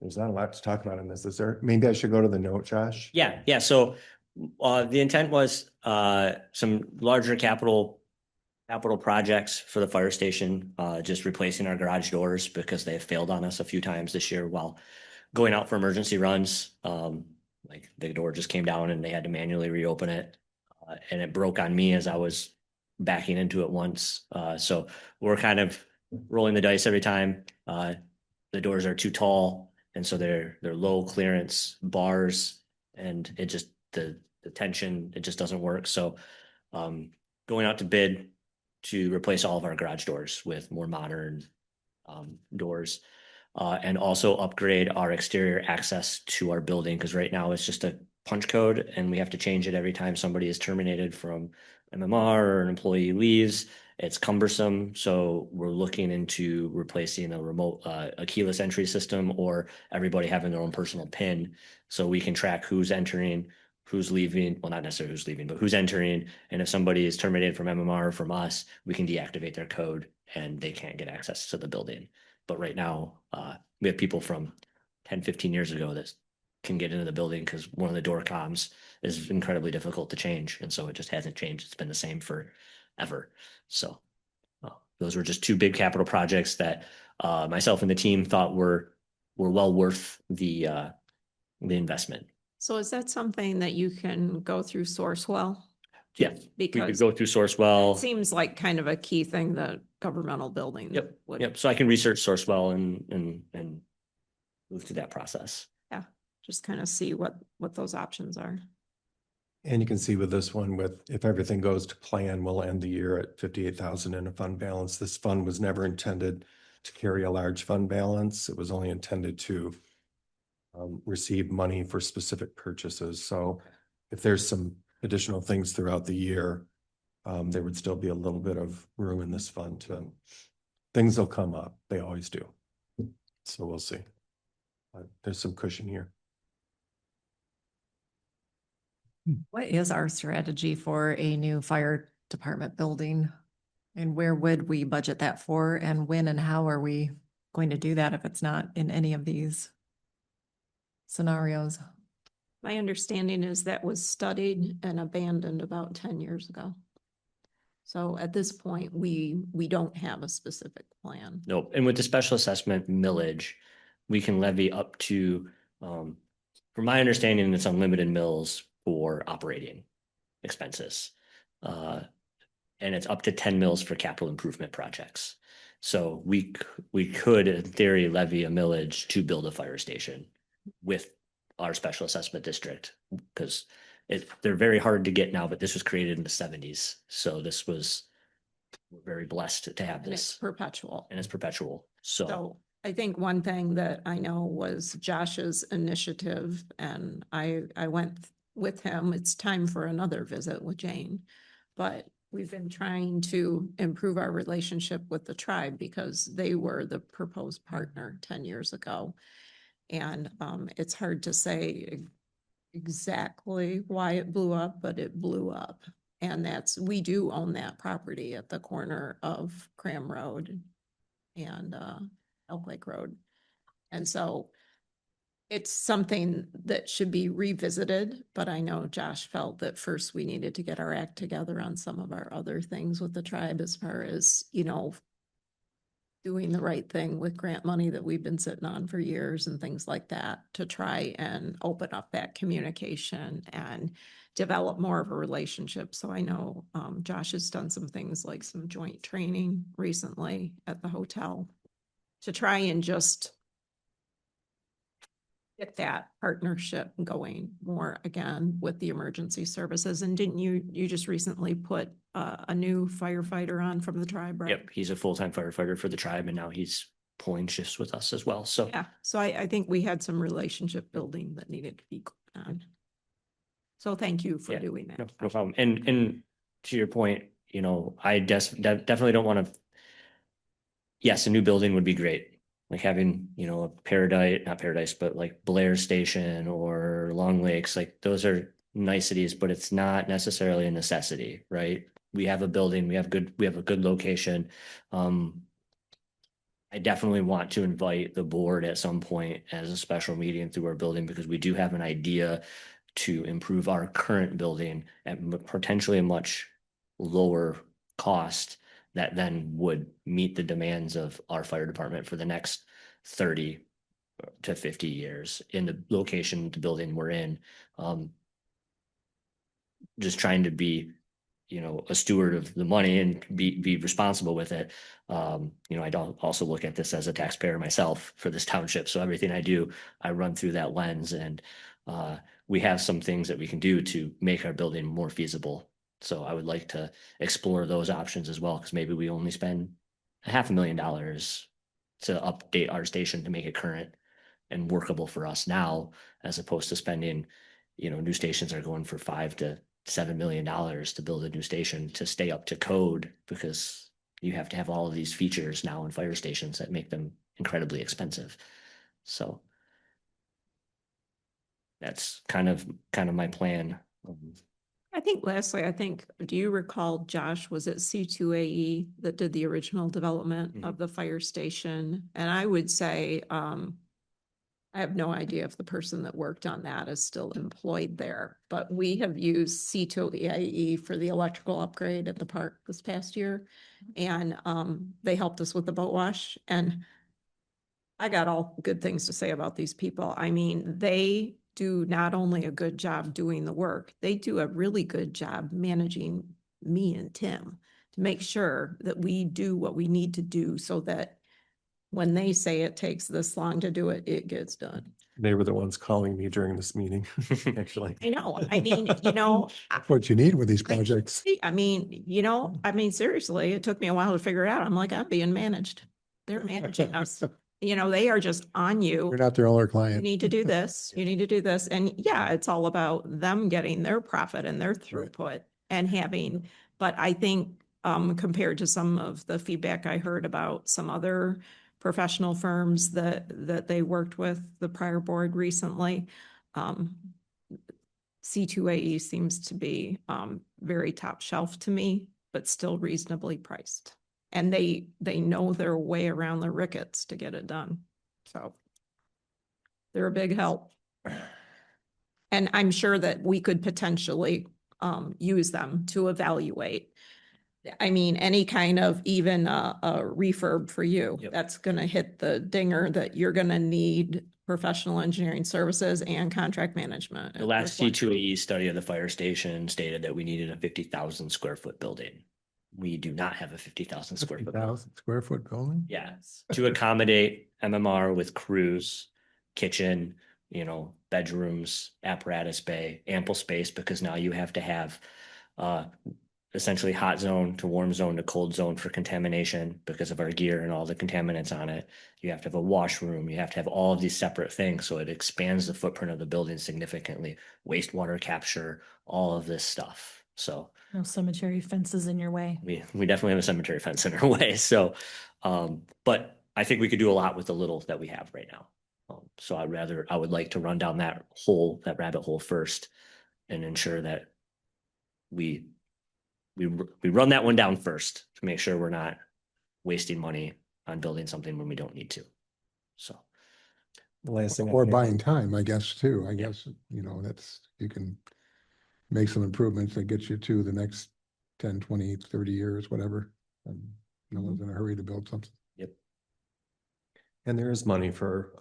There's not a lot to talk about in this, is there? Maybe I should go to the note, Josh? Yeah. So the intent was some larger capital projects for the fire station, just replacing our garage doors because they have failed on us a few times this year while going out for emergency runs. Like the door just came down and they had to manually reopen it. And it broke on me as I was backing into it once. So we're kind of rolling the dice every time. The doors are too tall, and so they're low clearance bars, and it just the tension, it just doesn't work. So going out to bid to replace all of our garage doors with more modern doors, and also upgrade our exterior access to our building, because right now it's just a punch code and we have to change it every time somebody is terminated from MMR or an employee leaves. It's cumbersome, so we're looking into replacing a remote, a keyless entry system, or everybody having their own personal PIN, so we can track who's entering, who's leaving. Well, not necessarily who's leaving, but who's entering. And if somebody is terminated from MMR or from us, we can deactivate their code and they can't get access to the building. But right now, we have people from 10, 15 years ago that can get into the building because one of the door comms is incredibly difficult to change. And so it just hasn't changed. It's been the same forever. So those were just 2 big capital projects that myself and the team thought were well worth the investment. So is that something that you can go through Sourcewell? Yeah, we could Because go through it Sourcewell. seems like kind of a key thing that governmental building. Yep, would- yep. So I can research Sourcewell and move through that process. Yeah, just kind of see what those options are. And you can see with this one, if everything goes to plan, we'll end the year at 58,000 in a fund balance. This fund was never intended to carry a large fund balance. It was only intended to receive money for specific purchases. So if there's some additional things throughout the year, there would still be a little bit of room in this fund things will come up. They always do. So we'll see. But there's some cushion here. What is our strategy for a new fire department building? And where would we budget that for? And when and how are we going to do that if it's not in any of these scenarios? My understanding is that was studied and abandoned about 10 years ago. So at this point, we don't have a specific plan. Nope. And with the special assessment millage, we can levy up to, from my understanding, it's unlimited mills for operating expenses. And it's up to 10 mills for capital improvement projects. So we could, in theory, levy a millage to build a fire station with our special assessment district, because they're very hard to get now, but this was created in the 70s. So we're very blessed to have And it's this, perpetual. and it's perpetual. So So I think one thing that I know was Josh's initiative, and I went with him. It's time for another visit with Jane. But we've been trying to improve our relationship with the tribe because they were the proposed partner 10 years ago. And it's hard to say exactly why it blew up, but it blew up. And we do own that property at the corner of Cram Road and Elk Lake Road. And so it's something that should be revisited, but I know Josh felt that first we needed to get our act together on some of our other things with the tribe as far as, doing the right thing with grant money that we've been sitting on for years and things like that to try and open up that communication and develop more of a relationship. So I know Josh has done some things like some joint training recently at the hotel to try and just get that partnership going more again with the emergency services. And didn't you just recently put a new firefighter on from the tribe, right? yep, he's a full-time firefighter for the tribe, and now he's pulling shifts with us as well. So Yeah, so I think we had some relationship building that needed to be going on. So thank you for Yeah, doing that. no problem. And to your point, I definitely don't want to. Yes, a new building would be great. Like having, a not Paradise, but like Blair Station or Long Lakes, like those are niceties, but it's not necessarily a necessity, right? We have a building, we have a good location. I definitely want to invite the board at some point as a special meeting through our building, because we do have an idea to improve our current building at potentially a much lower cost that then would meet the demands of our fire department for the next 30 to 50 years in the location, the building we're in. Just trying to be, a steward of the money and be responsible with it. I don't also look at this as a taxpayer myself for this township. So everything I do, I run through that lens, and we have some things that we can do to make our building more feasible. So I would like to explore those options as well, because maybe we only spend $500,000 to update our station to make it current and workable for us now, as opposed to spending, new stations are going for $5 to $7 million to build a new station to stay up to code, because you have to have all of these features now in fire stations that make them incredibly expensive. So that's kind of my plan. I think lastly, do you recall Josh was at C2AE that did the original development of the fire station? And I would say, I have no idea if the person that worked on that is still employed there, but we have used C2AE for the electrical upgrade at the park this past year. And they helped us with the boat wash, and I got all good things to say about these people. I mean, they do not only a good job doing the work, they do a really good job managing me and Tim to make sure that we do what we need to do so that when they say it takes this long to do it, it gets done. They were the ones calling me during this meeting, actually. I know, I mean, That's what you need with these projects. seriously, it took me a while to figure it out. I'm like, I'm being managed. They're managing us. They are just on you. You're not their only You client. need to do this, you need to do this. And yeah, it's all about them getting their profit and their throughput and having But I think compared to some of the feedback I heard about some other professional firms that they worked with the prior board recently, C2AE seems to be very top shelf to me, but still reasonably priced. And they know their way around the rickets to get it done. So they're a big help. And I'm sure that we could potentially use them to evaluate. I mean, any kind of even a refurb for you, Yep. that's gonna hit the dinger that you're gonna need professional engineering services and contract management. The last C2AE study of the fire station stated that we needed a 50,000 square foot building. We do not have a 50,000 square foot. building. 50,000 square foot building? Yes, to accommodate MMR with crews, kitchen, bedrooms, apparatus bay, ample space, because now you have to have essentially hot zone to warm zone to cold zone for contamination because of our gear and all the contaminants on it. You have to have a washroom. You have to have all of these separate things. So it expands the footprint of the building significantly. Wastewater capture, all of this stuff. So No cemetery fences in your way. we definitely have a cemetery fence in our way. So, but I think we could do a lot with the little that we have right now. So I would like to run down that rabbit hole first and ensure that we run that one down first to make sure we're not wasting money on building something when we don't need to. So The last thing. Or buying time, I guess, too. I guess, you can make some improvements that get you to the next 10, 20, 30 years, whatever. And no one's in a hurry to build something. yep. And there is money for,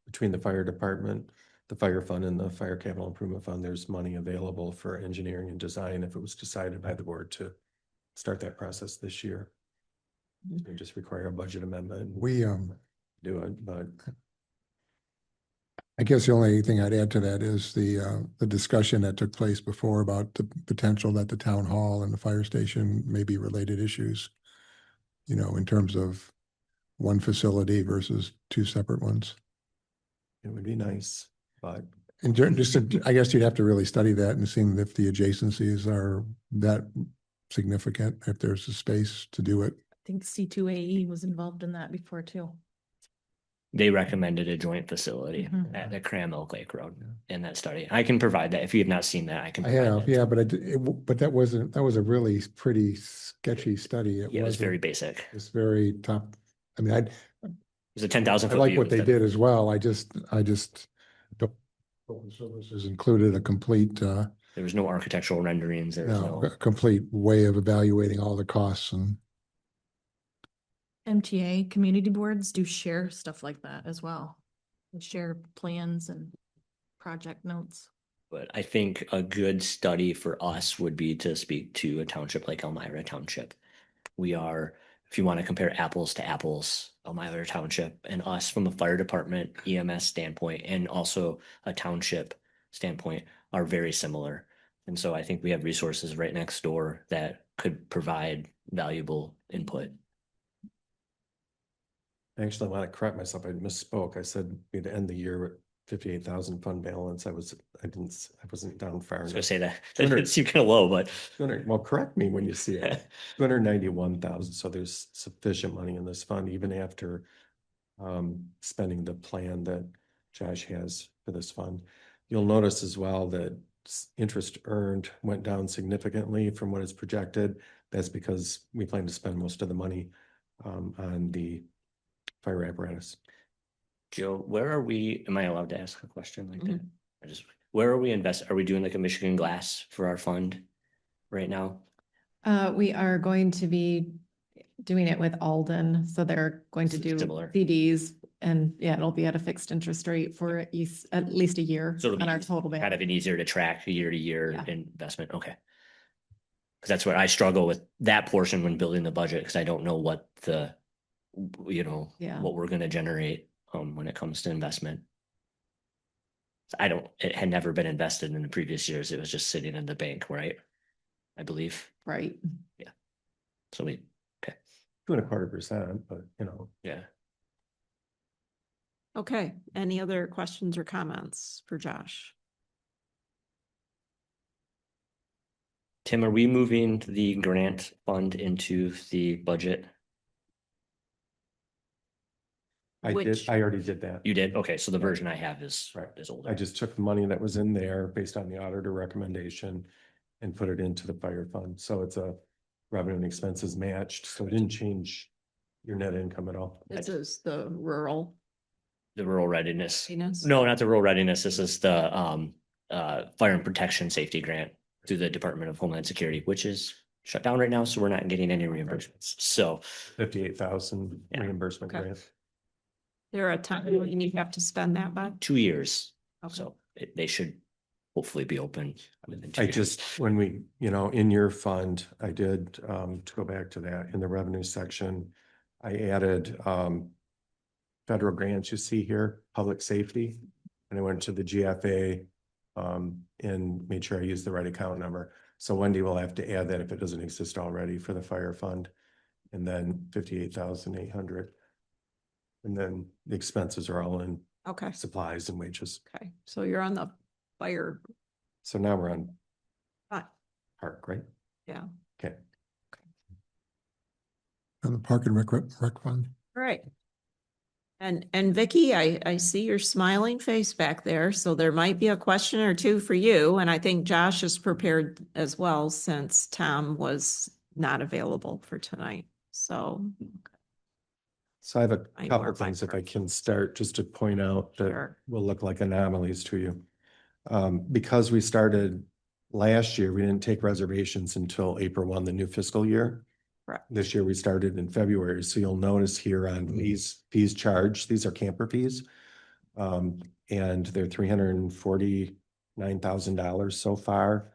between the fire department, the fire fund and the fire capital improvement fund, there's money available for engineering and design if it was decided by the board to start that process this year. They just require a budget amendment. We, Do it, but I guess the only thing I'd add to that is the discussion that took place before about the potential that the town hall and the fire station may be related issues, in terms of one facility versus two separate ones. it would be nice, but And I guess you'd have to really study that and see if the adjacencies are that significant, if there's a space to do it. I think C2AE was involved in that before too. They recommended a joint facility Mhm. at the Cram Oak Lake Road in that study. I can provide that. If you have not seen that, I can. I provide have, that. yeah, but that was a really pretty sketchy study. Yeah, it was very basic. It It's very top, I mean, was a 10,000 I foot. like view what they instead of- did as well. I just don't. Open services included a complete, There was no architectural renderings. There was no, no. a complete way of evaluating all the costs and. MTA community boards do share stuff like that as well. They share plans and project notes. But I think a good study for us would be to speak to a township like Elmira Township. We are, if you want to compare apples to apples, Elmira Township and us from a fire department, EMS standpoint, and also a township standpoint are very similar. And so I think we have resources right next door that could provide valuable input. actually I want to correct myself. I misspoke. I said we'd end the year with 58,000 fund balance. I wasn't down far I was enough. gonna say that 200 it seemed kind of low, but 200, well, correct me when you see it. 291,000. So there's sufficient money in this fund, even after spending the plan that Josh has for this fund. You'll notice as well that interest earned went down significantly from what is projected. That's because we plan to spend most of the money on the fire apparatus. Joe, where are we? Am I allowed to ask a question like that? Mhm. Where are we are we doing like a Michigan Glass for our fund right now? We are going to be doing it with Alden, so they're going to do Similar. CDs, and yeah, it'll be at a fixed interest rate for at least a year So it'll on be our total kind balance. of an easier to track year to year Yeah. investment. Okay. Because that's what I struggle with that portion when building the budget, because I don't know what Yeah. what we're going to generate when it comes to investment. It had never been invested in the previous years. It was just sitting in the bank, right? I believe. Right. So 2.25%, but yeah. Okay, any other questions or comments for Josh? Tim, are we moving the grant fund into the budget? I Which- already did that. You did? Okay, so the version I have is, Right. is older. I just took the money that was in there based on the auditor recommendation and put it into the fire fund. So it's a revenue and expenses matched, so it didn't change your net income at all. This is the rural. The rural readiness. Readiness? No, not the rural readiness. This is the fire and protection safety grant through the Department of Homeland Security, which is shut down right now, so we're not getting any reimbursements. So 58,000 Yeah. reimbursement Okay. grant. There a time when you have to spend that by? 2 years. Okay. So they should hopefully be open within 2 I years. just, when we, in your fund, I did, to go back to that, in the revenue section, I added, federal grants you see here, public safety. And I went to the GFA, and made sure I used the right account number. So Wendy will have to add that if it doesn't exist already for the fire fund. And then 58,800. And then the expenses are all in Okay, supplies and wages. okay. So you're on the fire, So now we're on ah, park, right? yeah, Okay. On the Park and Rec Fund. all right. And Vicky, I see your smiling face back there, so there might be a question or two for you, and I think Josh is prepared as well since Tom was not available for tonight, so. So I have a I couple mark my things if I part. can start, just to point out that Sure. will look like anomalies to you. Because we started last year, we didn't take reservations until April 1, the new fiscal year. Correct. This year we started in February, so you'll notice here on fees charged, these are camper fees. And they're $349,000 so far,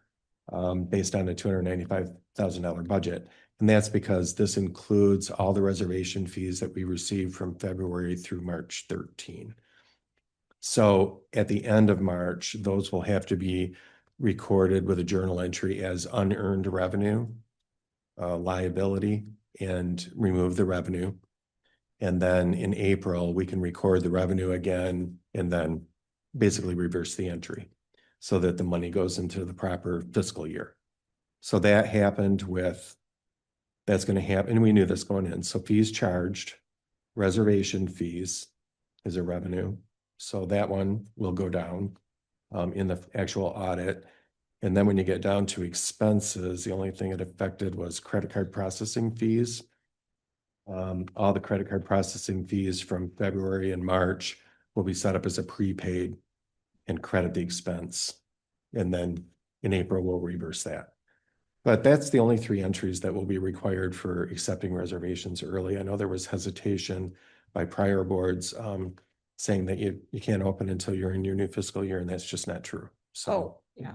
based on a $295,000 budget. And that's because this includes all the reservation fees that we received from February through March 13. So at the end of March, those will have to be recorded with a journal entry as unearned revenue, liability, and remove the revenue. And then in April, we can record the revenue again and then basically reverse the entry so that the money goes into the proper fiscal year. So that happened with, that's going to happen. And we knew this going in. So fees charged, reservation fees is a revenue. So that one will go down in the actual audit. And then when you get down to expenses, the only thing it affected was credit card processing fees. All the credit card processing fees from February and March will be set up as a prepaid and credit the expense. And then in April, we'll reverse that. But that's the only 3 entries that will be required for accepting reservations early. I know there was hesitation by prior boards saying that you can't open until you're in your new fiscal year, and that's just not true. So Oh, yeah,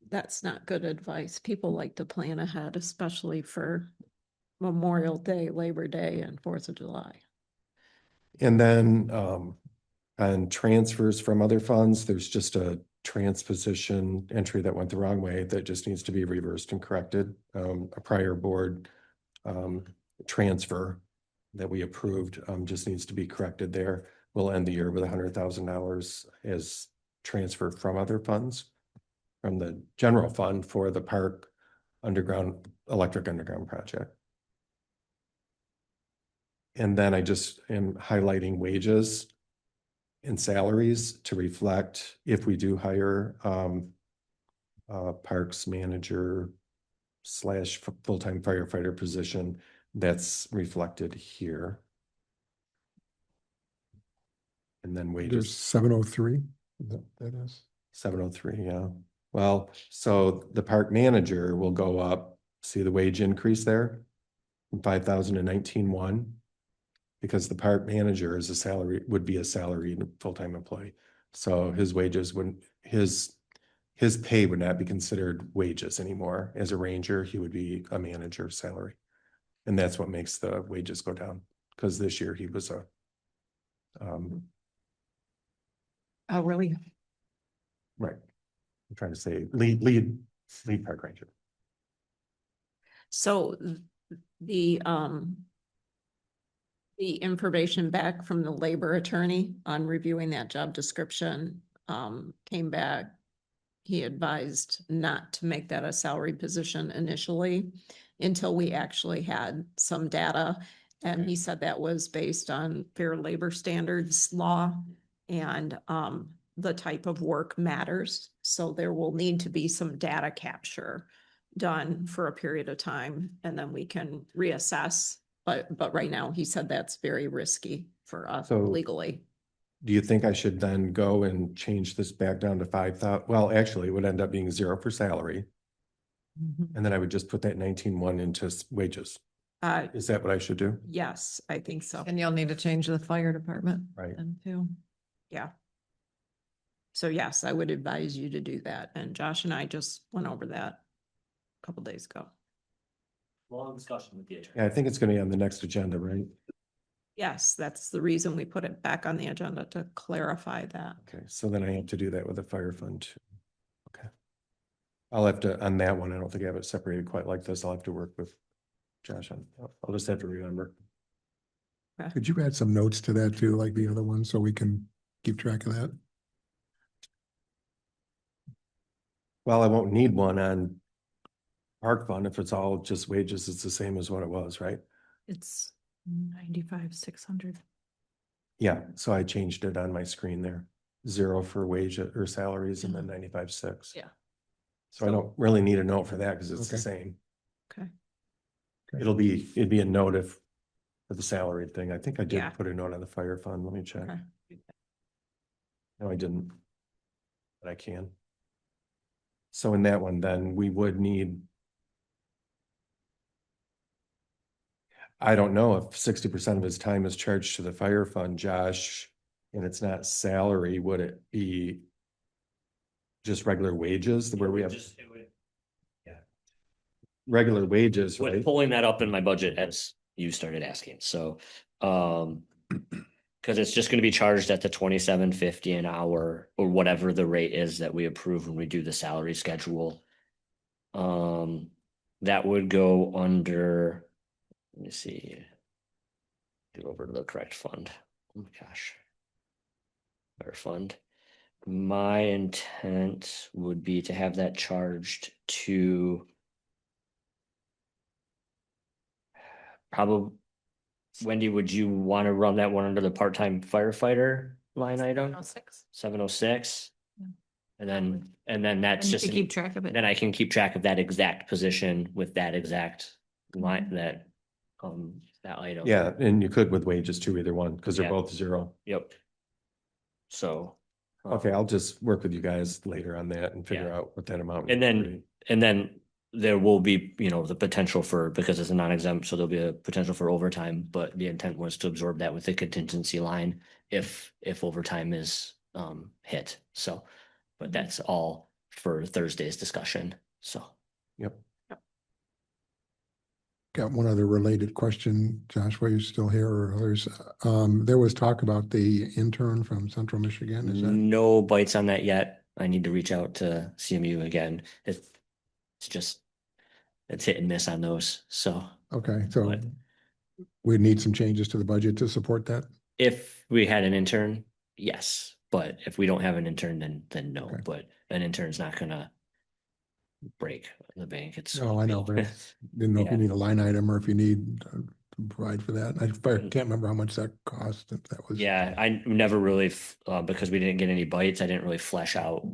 that's not good advice. People like to plan ahead, especially for Memorial Day, Labor Day, and 4th of July. and then on transfers from other funds, there's just a transposition entry that went the wrong way that just needs to be reversed and corrected. A prior board transfer that we approved just needs to be corrected there. We'll end the year with $100,000 as transfer from other funds, from the general fund for the park electric underground project. And then I just am highlighting wages and salaries to reflect if we do hire parks manager / full-time firefighter position, that's reflected here. And then There's wages, 703, that is. 703, yeah. Well, so the park manager will go up, see the wage increase there from 5,000 to 19,100. Because the park manager is would be a salaried full-time employee. So his wages wouldn't, his pay would not be considered wages anymore. As a ranger, he would be a manager salary. And that's what makes the wages go down, because this year he was a Oh, really? right. I'm trying to say lead park ranger. So the information back from the labor attorney on reviewing that job description came back. he advised not to make that a salary position initially until we actually had some data. And he said that was based on Fair Labor Standards law, and the type of work matters. So there will need to be some data capture done for a period of time, and then we can reassess. But right now, he said that's very risky for us So- legally. Do you think I should then go and change this back down to 5,000? Well, actually, it would end up being 0 for salary. And then I would just put that 19,1 into wages. Is that what I should do? Yes, I think so. And you'll need to change the fire department. Right. Then too. Yeah. So yes, I would advise you to do that. And Josh and I just went over that a couple days ago. Long discussion with the attorney. Yeah, I think it's gonna be on the next agenda, right? Yes, that's the reason we put it back on the agenda, to clarify that. Okay, so then I have to do that with the fire fund too. Okay. I'll have to, on that one, I don't think I have it separated quite like this. I'll have to work with Josh on, I'll just have to remember. Could you add some notes to that too, like the other one, so we can keep track of that? Well, I won't need one on park fund if it's all just wages. It's the same as what it was, right? It's 95,600. Yeah, so I changed it on my screen there. 0 for wage or salaries and then 95,600. Yeah. So I don't really need a note for that because it's the Okay. same. Okay. It'd be a note if for the salary thing. I think I did Yeah. put a note on the fire fund. Let me check. Okay. No, I didn't. But I can. So in that one, then we would need. I don't know if 60% of his time is charged to the fire fund, Josh, and it's not salary, would it be just regular wages where we have regular wages, With right? pulling that up in my budget as you started asking, so, cause it's just gonna be charged at the 27.50 an hour or whatever the rate is that we approve when we do the salary schedule. That would go under, let me see. Get over to the correct fund. Oh my gosh. Our fund. My intent would be to have that charged to probably, Wendy, would you want to run that one under the part-time firefighter line item? 706. 706? Yeah. And then And that's you just, can keep track of it. then I can keep track of that exact position with that exact line, that item. Yeah, and you could with wages too, either one, because they're Yeah. both 0. Yep. So. Okay, I'll just work with you guys later on that and figure Yeah. out what that amount. And would then, be. and then there will be, the potential for, because it's a non-exempt, so there'll be a potential for overtime, but the intent was to absorb that with the contingency line if overtime is hit, so. But that's all for Thursday's discussion, so. Yep. Got one other related question, Josh, while you're still here, or others. There was talk about the intern from Central Michigan, is that? No bites on that yet. I need to reach out to CMU again. It's just, it's hit and miss on those, so. Okay, so But- we need some changes to the budget to support that? If we had an intern, yes, but if we don't have an intern, then no, Okay. but an intern's not gonna break the bank, it's. No, I know, but didn't know if Yeah. you need a line item or if you need to provide for that. I can't remember how much that cost, if that was. Yeah, I never really, because we didn't get any bites, I didn't really flesh out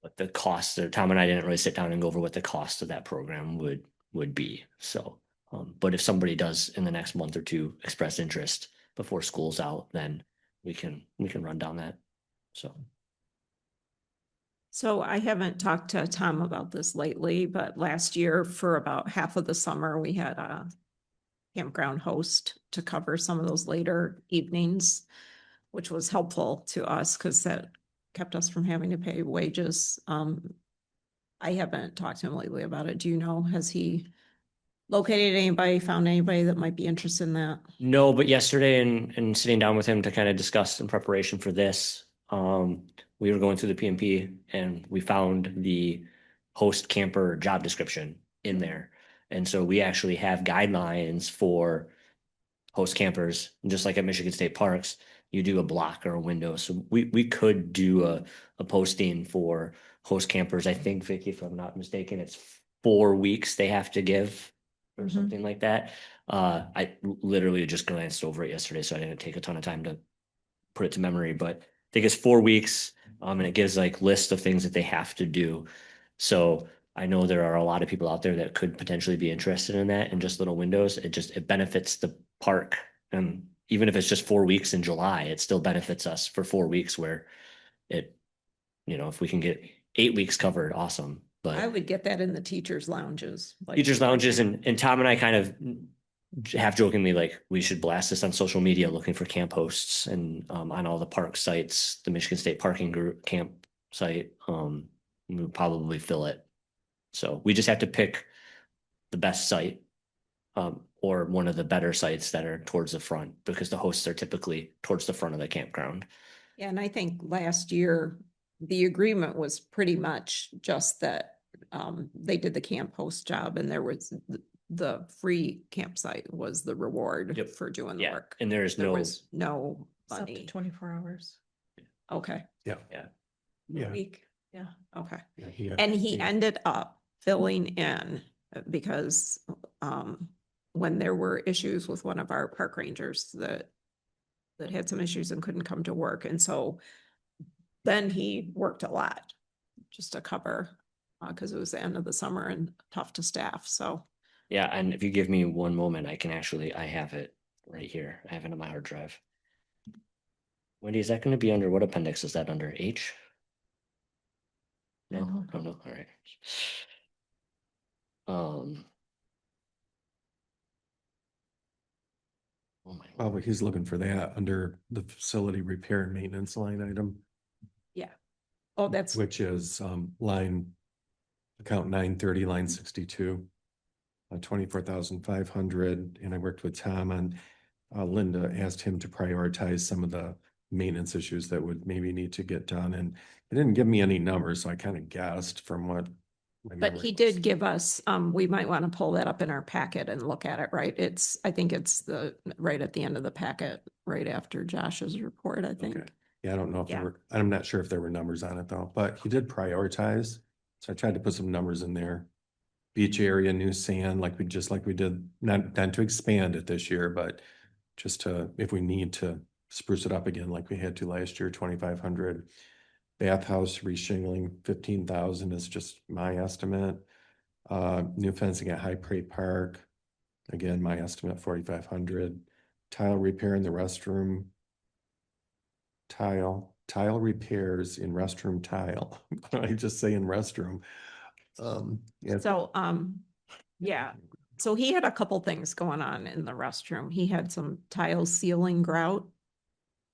what the cost, or Tom and I didn't really sit down and go over what the cost of that program would be, so. But if somebody does in the next month or two express interest before school's out, then we can run down that, so. So I haven't talked to Tom about this lately, but last year for about half of the summer, we had a campground host to cover some of those later evenings, which was helpful to us because that kept us from having to pay wages. I haven't talked to him lately about it. Do you know, has he located anybody, found anybody that might be interested in that? No, but yesterday and sitting down with him to kind of discuss in preparation for this, we were going through the PMP and we found the host camper job description in there. And so we actually have guidelines for host campers, just like at Michigan State Parks. you do a block or a window. So we could do a posting for host campers. I think, Vicky, if I'm not mistaken, it's 4 weeks they have to give or Mhm. something like that. I literally just glanced over it yesterday, so I didn't take a ton of time to put it to memory, but I think it's 4 weeks. And it gives like lists of things that they have to do. So I know there are a lot of people out there that could potentially be interested in that and just little windows. It benefits the park. And even if it's just 4 weeks in July, it still benefits us for 4 weeks where it, if we can get 8 weeks covered, awesome. I But would get that in the teachers' lounges. like- teachers lounges and Tom and I kind of half jokingly like we should blast this on social media looking for camp hosts and on all the park sites, the Michigan State Parking Group camp site, we would probably fill it. So we just have to pick the best site or one of the better sites that are towards the front because the hosts are typically towards the front of the campground. Yeah, and I think last year, the agreement was pretty much just that they did the camp host job and there was the free campsite was the reward Yep. for doing the Yeah, work. and there's There no was no It's up to money. 24 hours. Okay. Yeah. Yeah. Yeah. Week. Yeah. Okay. Yeah, And he ended up filling in because when there were issues with one of our park rangers that had some issues and couldn't come to work. And so then he worked a lot just to cover because it was the end of the summer and tough to staff. So Yeah, and if you give me one moment, I have it right here. I have it on my hard drive. Wendy, is that going to be under what appendix is that under? H? No, No. oh no, all right. Um. Oh my. Probably he's looking for that under the facility repair and maintenance line item, yeah. Oh, that's which is line account 930, line 62. 24,500. And I worked with Tom on Linda asked him to prioritize some of the maintenance issues that would maybe need to get done. And it didn't give me any numbers, so I kind of guessed from what my But memory he was. did give us, we might want to pull that up in our packet and look at it, right? I think it's right at the end of the packet, right after Josh's report, I think. Okay. Yeah, I don't know if Yeah. there were, I'm not sure if there were numbers on it though, but he did prioritize. So I tried to put some numbers in there. Beach area, new sand, like we did, not to expand it this year, but just to, if we need to spruce it up again, like we had to last year, 2,500. Bathhouse reshingling, 15,000 is just my estimate. New fencing at High Prairie Park, again, my estimate, 4,500. Tile repair in the restroom. Tile repairs in restroom tile. I just say in restroom. Yeah, So, yeah, so he had a couple things going on in the restroom. He had some tile sealing grout,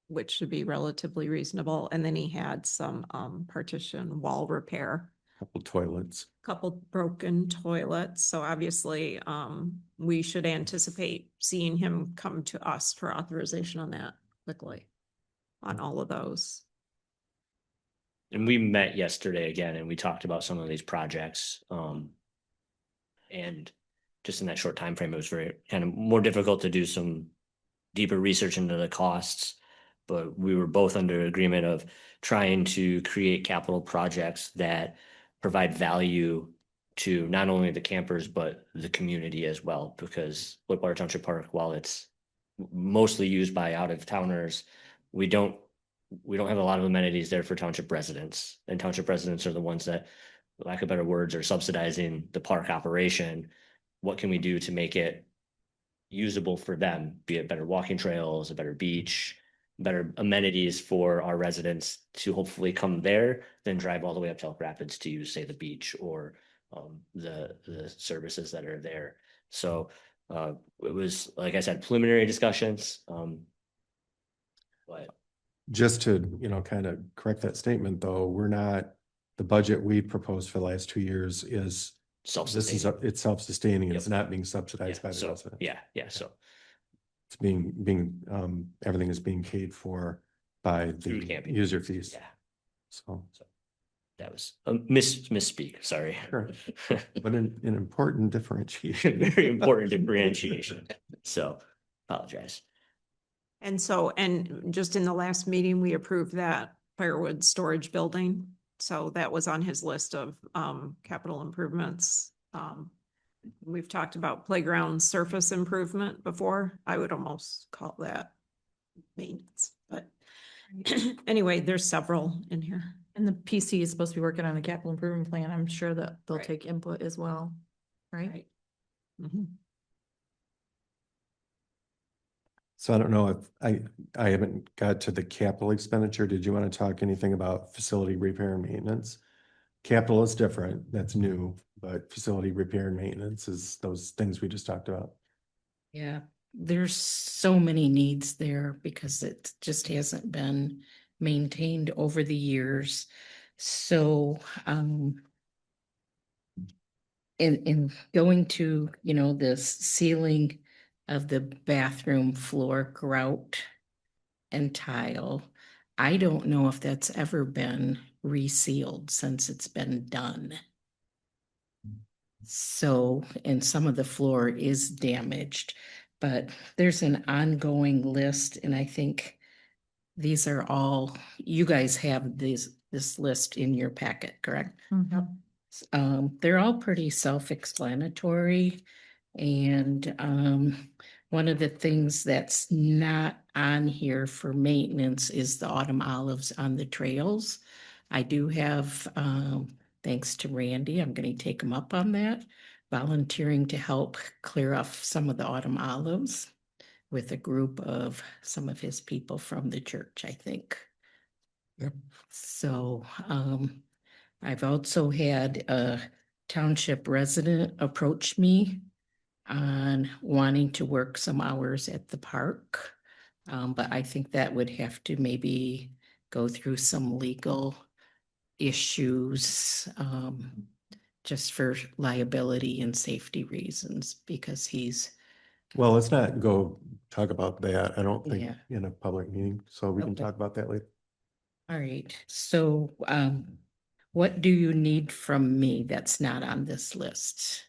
which should be relatively reasonable. And then he had some partition wall repair, couple toilets. couple broken toilets. So obviously, we should anticipate seeing him come to us for authorization on that quickly on all of those. And we met yesterday again and we talked about some of these projects. And just in that short time frame, it was very kind of more difficult to do some deeper research into the costs. But we were both under agreement of trying to create capital projects that provide value to not only the campers, but the community as well. Because Whitewater Township Park, while it's mostly used by out of towners, we don't have a lot of amenities there for township residents. And township residents are the ones that, for lack of better words, are subsidizing the park operation. What can we do to make it usable for them, be it better walking trails, a better beach, better amenities for our residents to hopefully come there, then drive all the way up to Elk Rapids to use, say, the beach or the services that are there. So it was, like I said, preliminary discussions. But Just to, kind of correct that statement though, the budget we proposed for the last 2 years is self-sustaining. it's self-sustaining. It's Yep. not being subsidized by the So, residents. yeah. So It's everything is being paid for by Through the camping. user fees. yeah, So, that was a misspeak. Sorry. Sure. but an important differentiation. Very important differentiation. So apologize. And so, and just in the last meeting, we approved that firewood storage building. So that was on his list of capital improvements. We've talked about playground surface improvement before. I would almost call that maintenance, but anyway, there's several in here. And the PC is supposed to be working on a capital improvement plan. I'm sure that they'll Right. take input as well, right? Right. Mhm. So I don't know if I haven't got to the capital expenditure. Did you want to talk anything about facility repair and maintenance? Capital is different, that's new, but facility repair and maintenance is those things we just talked about. Yeah, there's so many needs there because it just hasn't been maintained over the years. So, in going to, this ceiling of the bathroom floor grout and tile, I don't know if that's ever been resealed since it's been done. So, and some of the floor is damaged, but there's an ongoing list, and I think these are all, you guys have this list in your packet, correct? Mhm. They're all pretty self-explanatory. And one of the things that's not on here for maintenance is the autumn olives on the trails. I do have, thanks to Randy, I'm going to take him up on that, volunteering to help clear off some of the autumn olives with a group of some of his people from the church, I think. Yep. So I've also had a township resident approach me on wanting to work some hours at the park. But I think that would have to maybe go through some legal issues, just for liability and safety reasons, because he's, Well, let's not go talk about that. I don't think Yeah. in a public meeting, so we can Okay. talk about that later. all right. So, what do you need from me that's not on this list?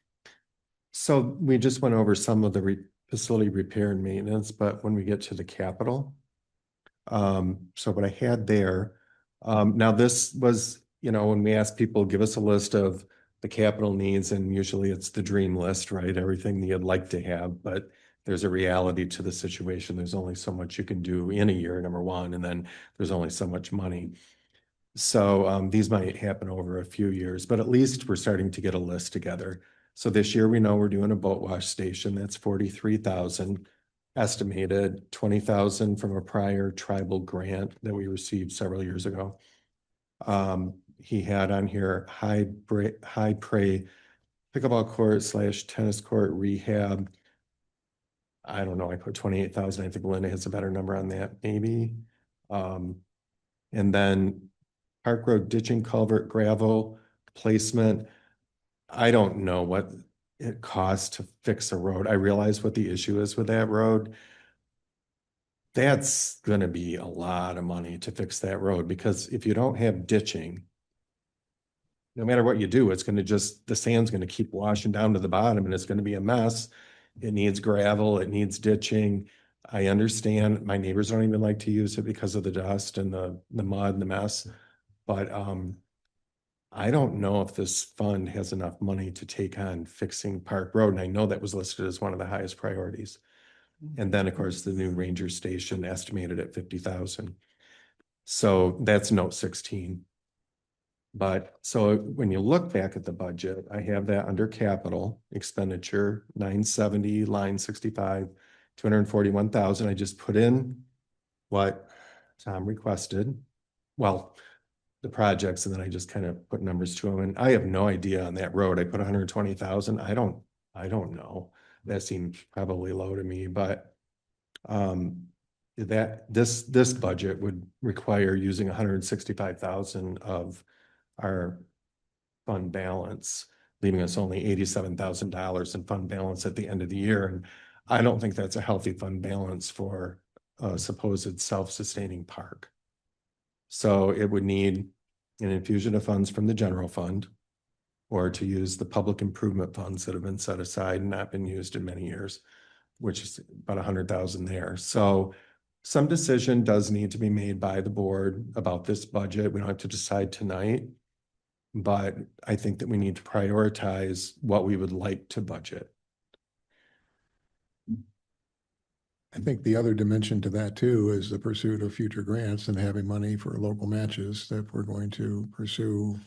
So we just went over some of the facility repair and maintenance, but when we get to the capital, so what I had there, now this was, when we ask people, give us a list of the capital needs, and usually it's the dream list, right? Everything that you'd like to have, but there's a reality to the situation. There's only so much you can do in a year, number one, and then there's only so much money. So these might happen over a few years, but at least we're starting to get a list together. So this year we know we're doing a boat wash station. That's 43,000 estimated, 20,000 from a prior tribal grant that we received several years ago. He had on here high prey pickleball court / tennis court rehab. I don't know, I put 28,000. I think Linda has a better number on that, maybe. And then Park Road ditching culvert gravel placement. I don't know what it costs to fix a road. I realize what the issue is with that road. That's gonna be a lot of money to fix that road, because if you don't have ditching, no matter what you do, it's gonna the sand's gonna keep washing down to the bottom and it's gonna be a mess. It needs gravel, it needs ditching. I understand my neighbors don't even like to use it because of the dust and the mud and the mess. But I don't know if this fund has enough money to take on fixing Park Road. And I know that was listed as one of the highest priorities. And then, of course, the new ranger station estimated at 50,000. So that's note 16. But so when you look back at the budget, I have that under capital expenditure, 970, line 65, 241,000. I just put in what Tom requested. Well, the projects, and then I just kind of put numbers to them. And I have no idea on that road. I put 120,000. I don't know. That seems probably low to me, but this budget would require using 165,000 of our fund balance, leaving us only $87,000 in fund balance at the end of the year. And I don't think that's a healthy fund balance for a supposed self-sustaining park. So it would need an infusion of funds from the general fund, or to use the public improvement funds that have been set aside and not been used in many years, which is about 100,000 there. So some decision does need to be made by the board about this budget. We don't have to decide tonight. But I think that we need to prioritize what we would like to budget. I think the other dimension to that too is the pursuit of future grants and having money for local matches that we're going to pursue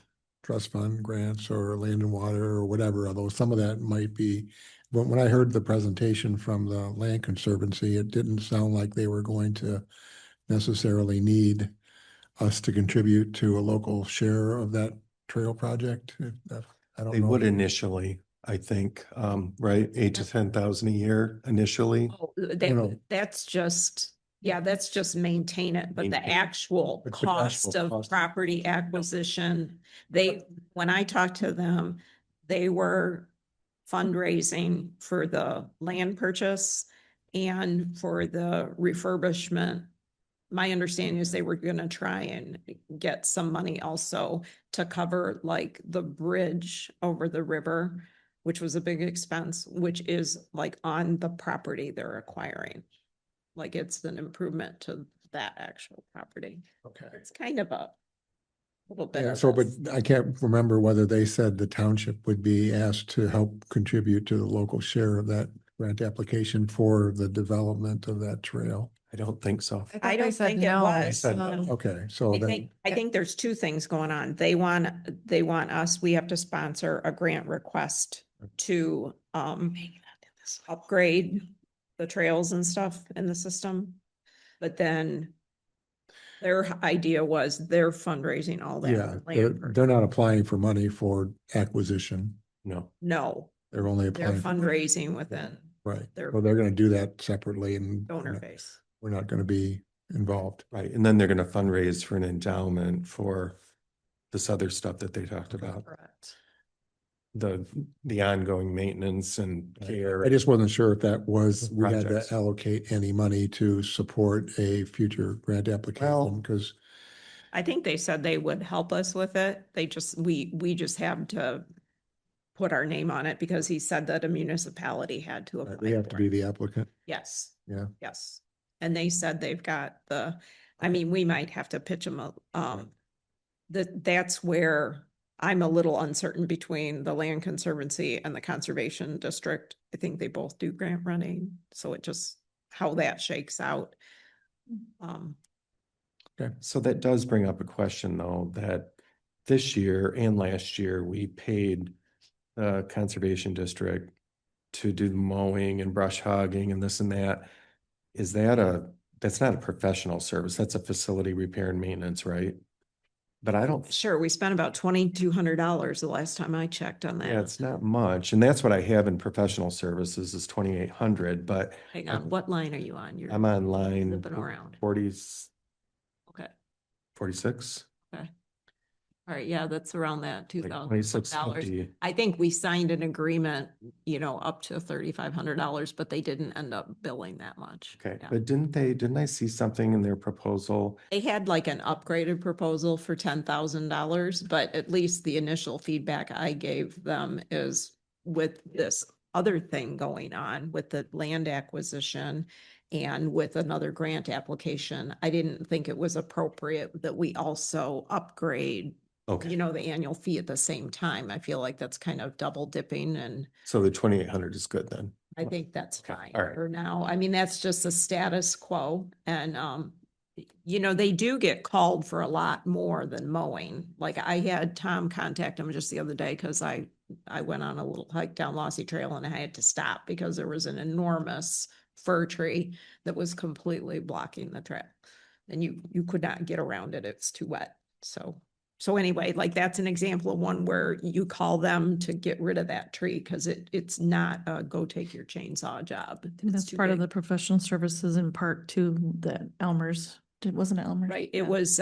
trust fund grants or land and water or whatever, although some of that might be, when I heard the presentation from the Land Conservancy, it didn't sound like they were going to necessarily need us to contribute to a local share of that trail project. I don't They know. would initially, I think, right? 8 to 10,000 a year initially. Oh, No. that's just, yeah, that's just maintain it, but the Maintain. actual But the cost actual of cost. property acquisition, when I talked to them, they were fundraising for the land purchase and for the refurbishment. My understanding is they were gonna try and get some money also to cover like the bridge over the river, which was a big expense, which is like on the property they're acquiring. Like it's an improvement to that actual property. Okay. It's kind of a little bit Yeah, of so, but this. I can't remember whether they said the township would be asked to help contribute to the local share of that grant application for the development of that trail. I don't think so. thought I they don't said think it no. was. said no. Okay, so then, I think there's two things going on. They want us, we have to sponsor a grant request to upgrade the trails and stuff in the system. But then their idea was they're fundraising all that. yeah, for they're, land purchase. they're not applying for money for acquisition. No. No, They're only they're applying. fundraising within Right. their Well, they're gonna do that separately and donor base. we're not gonna be involved. Right. And then they're going to fundraise for an endowment for this other stuff that they talked about, Correct. the ongoing maintenance and care. I just wasn't sure if that was, we had to Projects. allocate any money to support a future grant Well- application, because I think they said they would help us with it. They just, we just have to put our name on it because he said that a municipality had to apply. we have to for be it. the applicant. Yes. Yeah. Yes. And they said they've got I mean, we might have to pitch them, that's where I'm a little uncertain between the Land Conservancy and the Conservation District. I think they both do grant running, so it just, how that shakes out. So that does bring up a question though, that this year and last year, we paid the conservation district to do mowing and brush hogging and this and that. That's not a professional service. That's a facility repair and maintenance, right? But I don't, Sure, we spent about $2,200 the last time I checked on yeah, that. it's not much. And that's what I have in professional services is 2,800, but Hang on, what line are you on? You're I'm on line flipping around. 46. Okay, 46, all right, yeah, that's around that like $2,000. 2650. I think we signed an agreement, up to $3,500, but they didn't end up billing that much. Okay, Yeah. but didn't I see something in their proposal? They had like an upgraded proposal for $10,000, but at least the initial feedback I gave them is with this other thing going on with the land acquisition and with another grant application, I didn't think it was appropriate that we also upgrade, Okay, the annual fee at the same time. I feel like that's kind of double dipping and so the 2,800 is good then. I think that's Okay, fine all right. for now. I mean, that's just a status quo and, they do get called for a lot more than mowing. Like I had Tom contact him just the other day because I went on a little hike down Lossy Trail and I had to stop because there was an enormous fir tree that was completely blocking the trail. And you could not get around it. It's too wet. So anyway, like that's an example of one where you call them to get rid of that tree because it's not a go take your chainsaw job. And It's that's too part of big. the professional services in part two that Elmer's, wasn't it Elmer's? Right, Yeah. it was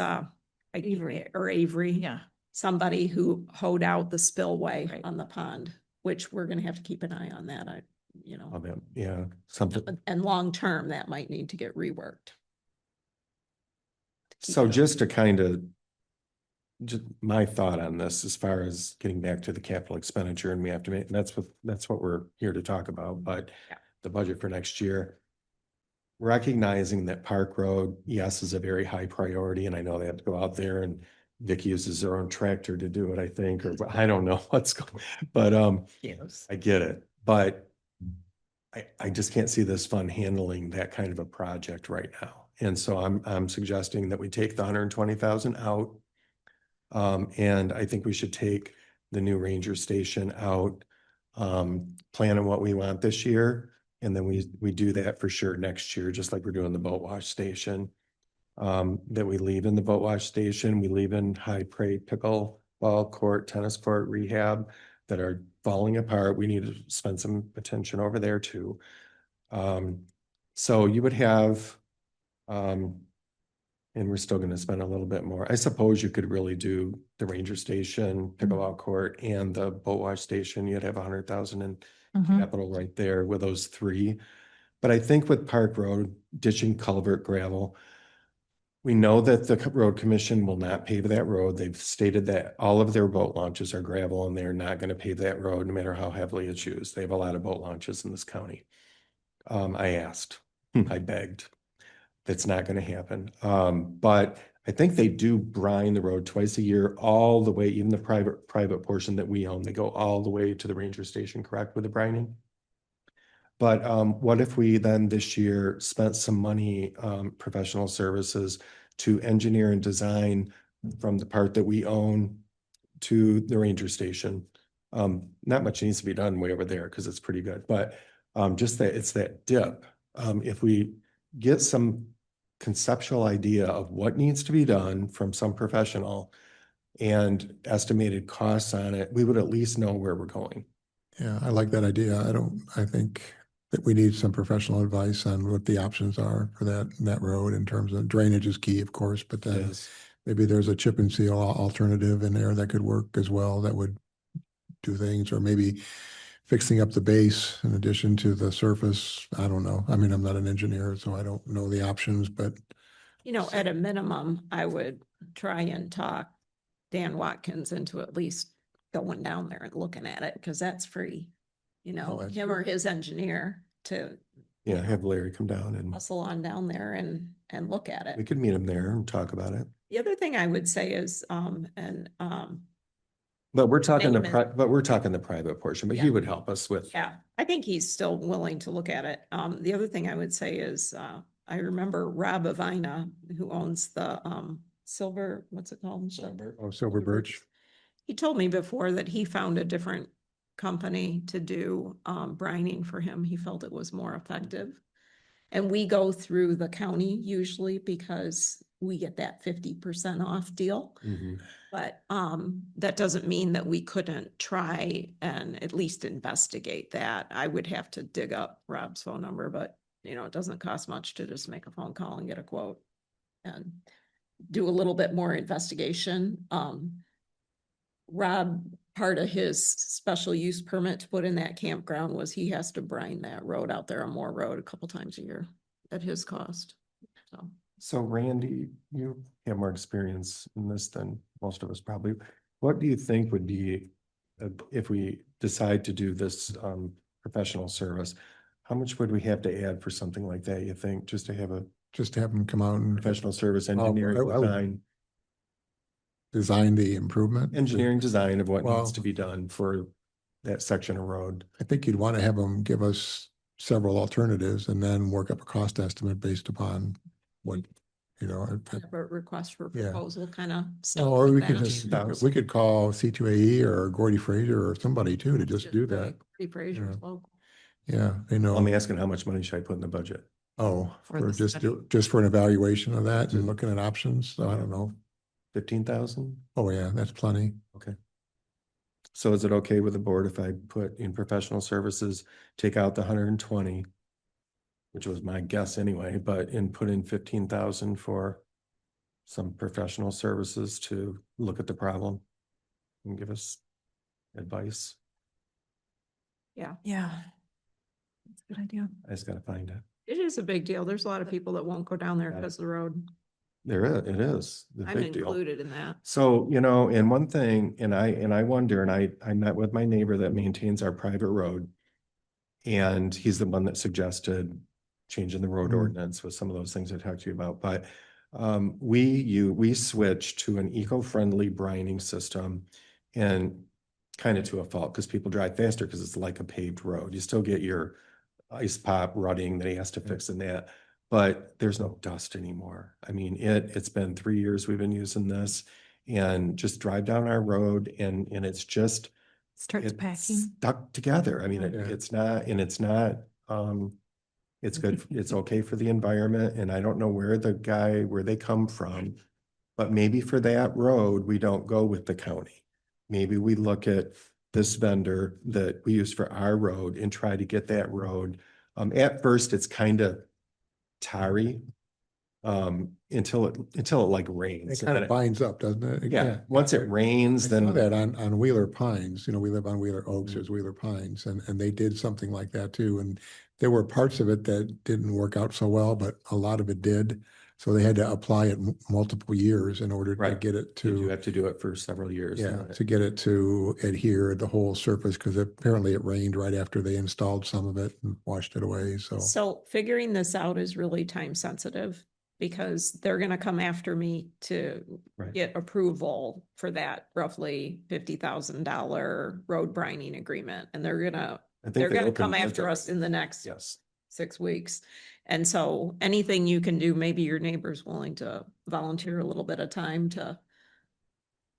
Avery. or Avery. Yeah. Somebody who hoed out the spillway Right. on the pond, which we're gonna have to keep an eye on that. Oh, yeah, something. And long term, that might need to get reworked. keep So it up. just to kind of, just my thought on this, as far as getting back to the capital expenditure, and we have to make, that's what we're here to talk about, but Yeah. the budget for next year. recognizing that Park Road, yes, is a very high priority, and I know they have to go out there and Vicky uses her own tractor to do it, I think, or I don't know what's going, but Yes. I get it, but I just can't see this fund handling that kind of a project right now. And so I'm suggesting that we take the 120,000 out. And I think we should take the new ranger station out, plan on what we want this year. And then we do that for sure next year, just like we're doing the boat wash station. That we leave in the boat wash station, we leave in high grade pickleball court, tennis court rehab that are falling apart. We need to spend some attention over there too. So you would have, and we're still going to spend a little bit more. I suppose you could really do the ranger station, pickleball court, and the boat wash station. You'd have 100,000 in capital right there with those three. But I think with Park Road, ditching culvert gravel, we know that the road commission will not pave that road. They've stated that all of their boat launches are gravel and they're not going to pave that road no matter how heavily it's used. They have a lot of boat launches in this county. I asked, I begged. That's not going to happen. But I think they do brine the road twice a year, all the way, even the private portion that we own, they go all the way to the ranger station, correct, with the brining? But what if we then this year spent some money, professional services to engineer and design from the part that we own to the ranger station? Not much needs to be done way over there because it's pretty good, but just that it's that dip. If we get some conceptual idea of what needs to be done from some professional and estimated costs on it, we would at least know where we're going. Yeah, I like that idea. I think that we need some professional advice on what the options are for that road in terms of drainage is key, of course, but then Yes. maybe there's a chip and seal alternative in there that could work as well, that would do things, or maybe fixing up the base in addition to the surface. I don't know. I mean, I'm not an engineer, so I don't know the options, but You know, at a minimum, I would try and talk Dan Watkins into at least going down there and looking at it, because that's free. You know, that's him or his engineer to Yeah, have Larry come down and hustle on down there and look at we it. could meet him there and talk about it. The other thing I would say is, But we're talking Name it. but we're talking the private portion, but he Yeah. would help us with. yeah, I think he's still willing to look at it. The other thing I would say is, I remember Rob Avina, who owns the, Silver, what's it called? Silver Birch. He told me before that he found a different company to do, brining for him. He felt it was more effective. And we go through the county usually because we get that 50% off deal. Mhm. But that doesn't mean that we couldn't try and at least investigate that. I would have to dig up Rob's phone number, but you know, it doesn't cost much to just make a phone call and get a quote and do a little bit more investigation. Rob, part of his special use permit to put in that campground was he has to brine that road out there on Moore Road a couple times a year at his cost. So. So Randy, you have more experience in this than most of us probably. What do you think would be, if we decide to do this professional service, how much would we have to add for something like that, you think, just to have a Just have them come out and professional service engineering I would- design, design the improvement. engineering design of what needs Well- to be done for that section of road? I think you'd want to have them give us several alternatives and then work up a cost estimate based upon what, you know. Have a request for Yeah. proposal kind of stuff. Or like we could that. just, 15,000. we could call C2AE or Gordy Fraser or somebody too to just do that. Pretty Frazier's Yeah. local. Yeah, they know. I'm asking how much money should I put in the budget? Oh, For for the just, study. just for an evaluation of that Mhm. and looking at options. So I don't know. 15,000? Oh, yeah, that's plenty. Okay. So is it okay with the board if I put in professional services, take out the 120, which was my guess anyway, but and put in 15,000 for some professional services to look at the problem and give us advice? Yeah, Yeah. That's a good idea. I just gotta find it. it is a big deal. There's a lot of people that won't go down there Yeah. because of the road. It is. the I'm big deal. included in that. So, you know, and one thing, and I wonder, and I met with my neighbor that maintains our private road. And he's the one that suggested changing the road Mm. ordinance with some of those things I talked to you about, but we switched to an eco-friendly brining system and kind of to a fault because people drive faster because it's like a paved road. You still get your ice pop rutting that he has to fix in that, but there's no dust anymore. I mean, it's been 3 years we've been using this and just drive down our road and it's just Starts it's packing. stuck together. I mean, Yeah. it's not, it's good, it's okay for the environment, and I don't know where they come from. But maybe for that road, we don't go with the county. Maybe we look at this vendor that we use for our road and try to get that road. At first, it's kind of tarry, until it like rains. It kind of binds up, doesn't it? Yeah, once it rains, I then. saw that on Wheeler Pines, we live on Wheeler Oaks, Mhm. there's Wheeler Pines, and they did something like that too, and there were parts of it that didn't work out so well, but a lot of it did. So they had to apply it multiple years in order to Right. get it You do to, have to do it for several years. yeah, to get it to adhere the whole surface, because apparently it rained right after they installed some of it and washed it away, so. So figuring this out is really time sensitive because they're gonna come after me to Right. get approval for that roughly $50,000 road brining agreement. And I think they're they gonna opened come bids after us already. in the next Yes. 6 weeks. And so anything you can do, maybe your neighbor's willing to volunteer a little bit of time to,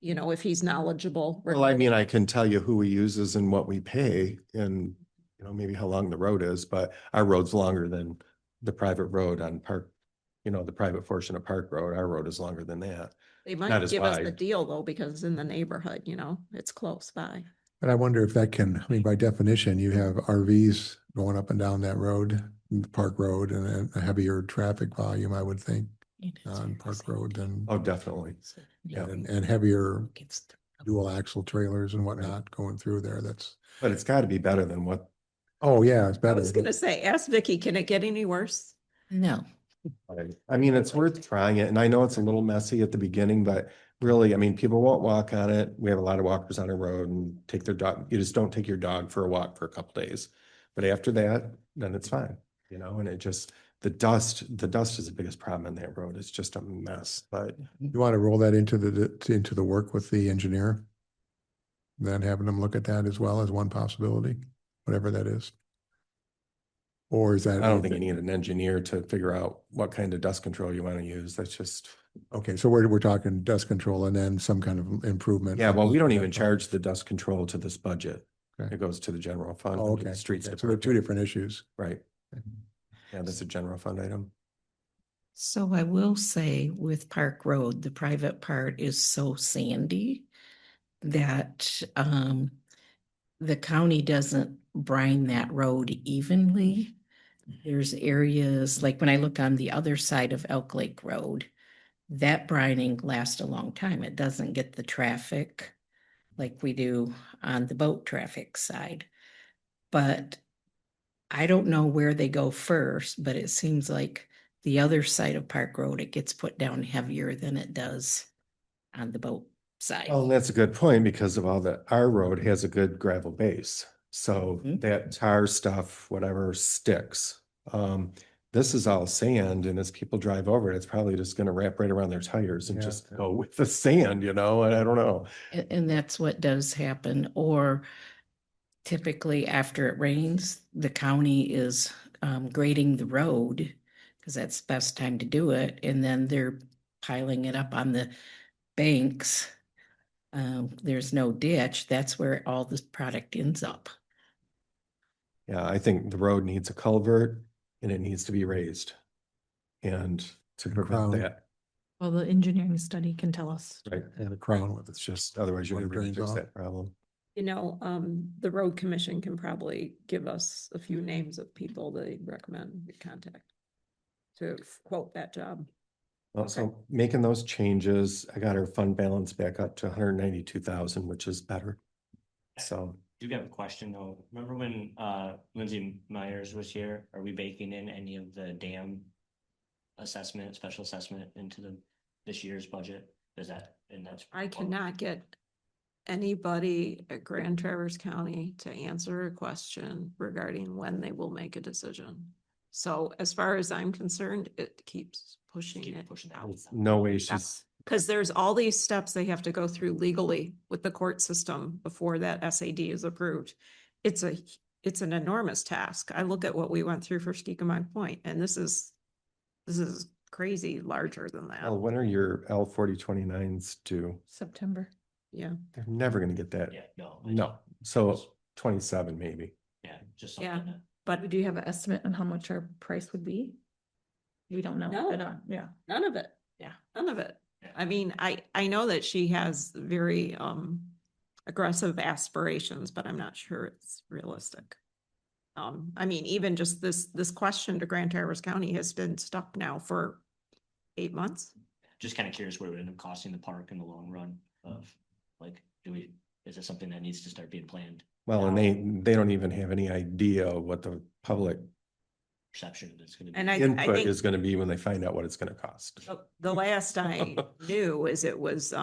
if he's knowledgeable. Well, I mean, I can tell you who he uses and what we pay and, maybe how long the road is, but our road's longer than the private road on Park, the private portion of Park Road. Our road is longer than that. They not might as give us the wide. deal though, because it's in the neighborhood, it's close by. But I wonder if that can, I mean, by definition, you have RVs going up and down that road, Park Road, and a heavier traffic volume, I would think, on Park Road than, Oh, definitely. Yeah. and heavier dual axle trailers and whatnot going through there. That's, But it's got to be better than what, oh, yeah, it's I better. was gonna say, ask Vicky, can it get any worse? No. I mean, it's worth trying it. And I know it's a little messy at the beginning, but really, I mean, people won't walk on it. We have a lot of walkers on the road and take their dog. You just don't take your dog for a walk for a couple days. But after that, then it's fine, and it just, the dust is the biggest problem on that road. It's just a mess, but You want to roll that into the work with the engineer? Then having them look at that as well as one possibility, whatever that is. Or is that? I don't think you need an engineer to figure out what kind of dust control you want to use. That's just, Okay, so we're talking dust control and then some kind of improvement. yeah, well, we don't even Yeah. charge the dust control to this budget. Okay. It goes to the general fund. Oh, to the okay. Streets Okay, so they're two department. different issues. Right. Yeah, that's a general fund item. So I will say with Park Road, the private part is so sandy that the county doesn't brine that road evenly. There's areas, like when I look on the other side of Elk Lake Road, that brining lasts a long time. It doesn't get the traffic like we do on the boat traffic side. But I don't know where they go first, but it seems like the other side of Park Road, it gets put down heavier than it does on the boat side. Well, that's a good point because of all that. Our road has a good gravel base. So Mhm. that tar stuff, whatever sticks. This is all sand, and as people drive over it, it's probably just gonna wrap right around their tires and Yeah. just go with the sand, and I don't know. And that's what does happen. Or typically after it rains, the county is grading the road because that's the best time to do it. And then they're piling it up on the banks. There's no ditch. That's where all this product ends up. Yeah, I think the road needs a culvert and it needs to be raised. And to And prevent crown. that, Well, the engineering study can tell us. right? And a crown with It's just, otherwise you're Water never gonna drains fix off. that problem. The road commission can probably give us a few names of people they recommend we contact to quote that job. Also, making those changes, I got our fund balance back up to 192,000, which is better. So, Do you have a question though? Remember when Lindsay Myers was here? Are we baking in any of the dam assessment, special assessment into this year's budget? That's. I cannot get anybody at Grand Traverse County to answer a question regarding when they will make a decision. So as far as I'm concerned, it keeps pushing Keep it pushing out. that. No way she's, Because there's all these steps they have to go through legally with the court system before that SAD is approved. It's an enormous task. I look at what we went through for Skikemunk Point, and this is crazy larger than that. well, when are your L 4029s due? September. Yeah, They're never gonna get that. Yeah, no. No, so 27 maybe. Yeah, just Yeah. something that. but Do you have an estimate on how much our price would be? We don't know. No. Yeah. none of it. Yeah. None of it. Yeah. I mean, I know that she has very aggressive aspirations, but I'm not sure it's realistic. I mean, even just this question to Grand Traverse County has been stuck now for 8 months. Just kind of curious what it would end up costing the park in the long run of, like, is it something that needs to start being planned? Well, and now? they don't even have any idea what the public Perception that's gonna be. And I input think is gonna be when they find out what it's gonna cost. the last I knew is it was,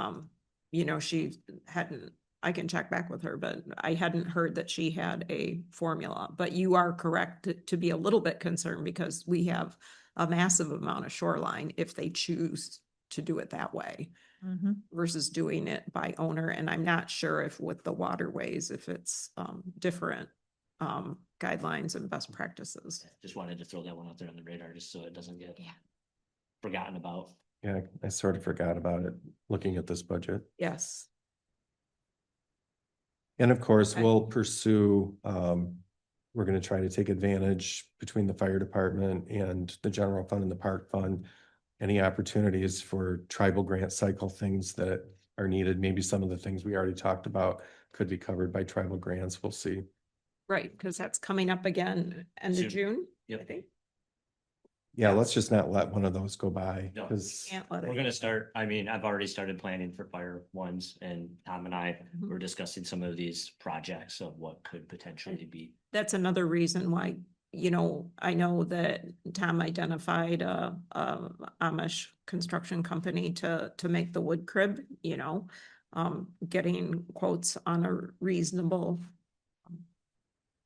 she hadn't, I can check back with her, but I hadn't heard that she had a formula. But you are correct to be a little bit concerned because we have a massive amount of shoreline if they choose to do it that way versus doing it by owner. And I'm not sure if with the waterways, if it's different guidelines and best practices. Just wanted to throw that one out there on the radar, just so it doesn't get forgotten about. Yeah, I sort of forgot about it, looking at this budget. Yes. And of course, Okay. we'll pursue, we're gonna try to take advantage between the fire department and the general fund and the park fund. Any opportunities for tribal grant cycle things that are needed, maybe some of the things we already talked about could be covered by tribal grants, we'll see. Right, because that's coming up again end of Soon. June, I Yep. think. Yeah, let's just not let one of those go by, No. because Can't let We're it. gonna start, I mean, I've already started planning for fire ones, and Tom and I Mhm. were discussing some of these projects of what could potentially be. That's another reason why, I know that Tom identified a Amish construction company to make the wood crib, getting quotes on a reasonable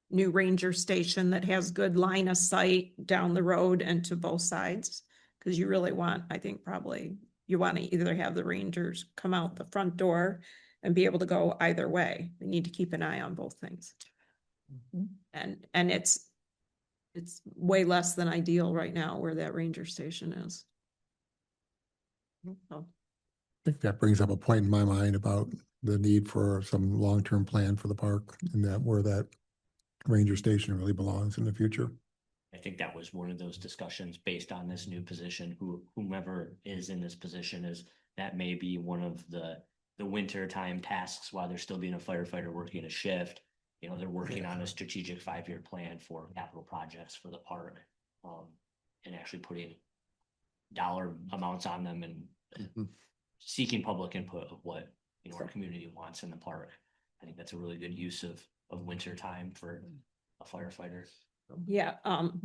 new ranger station that has good line of sight down the road and to both sides. Cause you really want, I think probably you want to either have the rangers come out the front door and be able to go either way. We need to keep an eye on both things. And it's way less than ideal right now where that ranger station is. So, I think that brings up a point in my mind about the need for some long-term plan for the park and that where that ranger station really belongs in the future. I think that was one of those discussions based on this new position, whomever is in this position is, that may be one of the winter time tasks while they're still being a firefighter working a shift. They're working on a strategic 5-year plan for capital projects for the park. And actually putting dollar amounts on them and seeking public input of what, our community wants in the park. I think that's a really good use of winter time for a firefighter. yeah,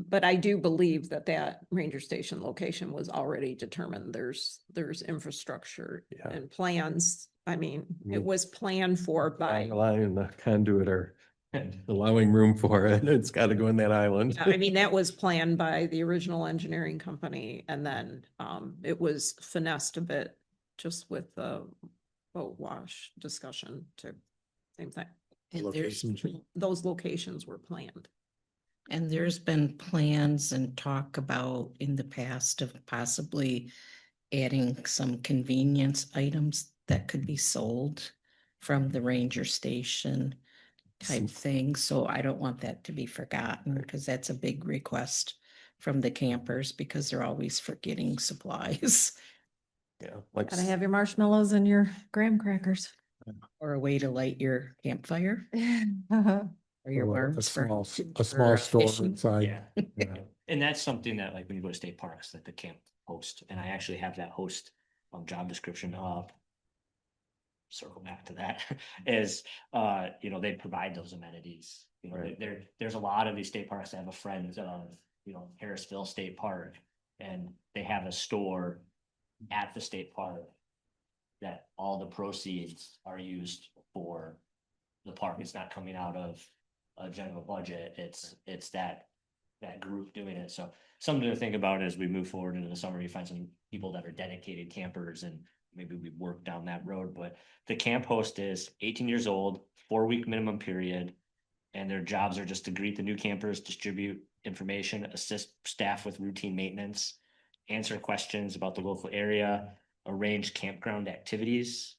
but I do believe that ranger station location was already determined. There's infrastructure Yeah. and plans. I mean, Mm. it was planned for by. the line and the conduit are allowing room for it. It's gotta go in that island. Yeah, I mean, that was planned by the original engineering company and then it was finessed a bit just with the boat wash discussion too. Same thing. And there's, Location. Those locations were planned. and there's been plans and talk about in the past of possibly adding some convenience items that could be sold from the ranger station type thing. So I don't want that to be forgotten because that's a big request from the campers because they're always forgetting supplies Yeah, like, Gotta have your marshmallows and your graham crackers. or a way to light your campfire Uh-huh. or your Or worms for. a small for store fishing. inside. Yeah. And that's something that, like, when you go to state parks, like the camp host, and I actually have that host job description up. Circle back to that is, they provide those amenities. Right. There's a lot of these state parks that have a friend of, Harrisville State Park, and they have a store at the state park that all the proceeds are used for the park. It's not coming out of a general budget. It's that that group doing it. So something to think about as we move forward into the summer. You find some people that are dedicated campers and maybe we work down that road. But the camp host is 18 years old, 4-week minimum period. And their jobs are just to greet the new campers, distribute information, assist staff with routine maintenance, answer questions about the local area, arrange campground activities.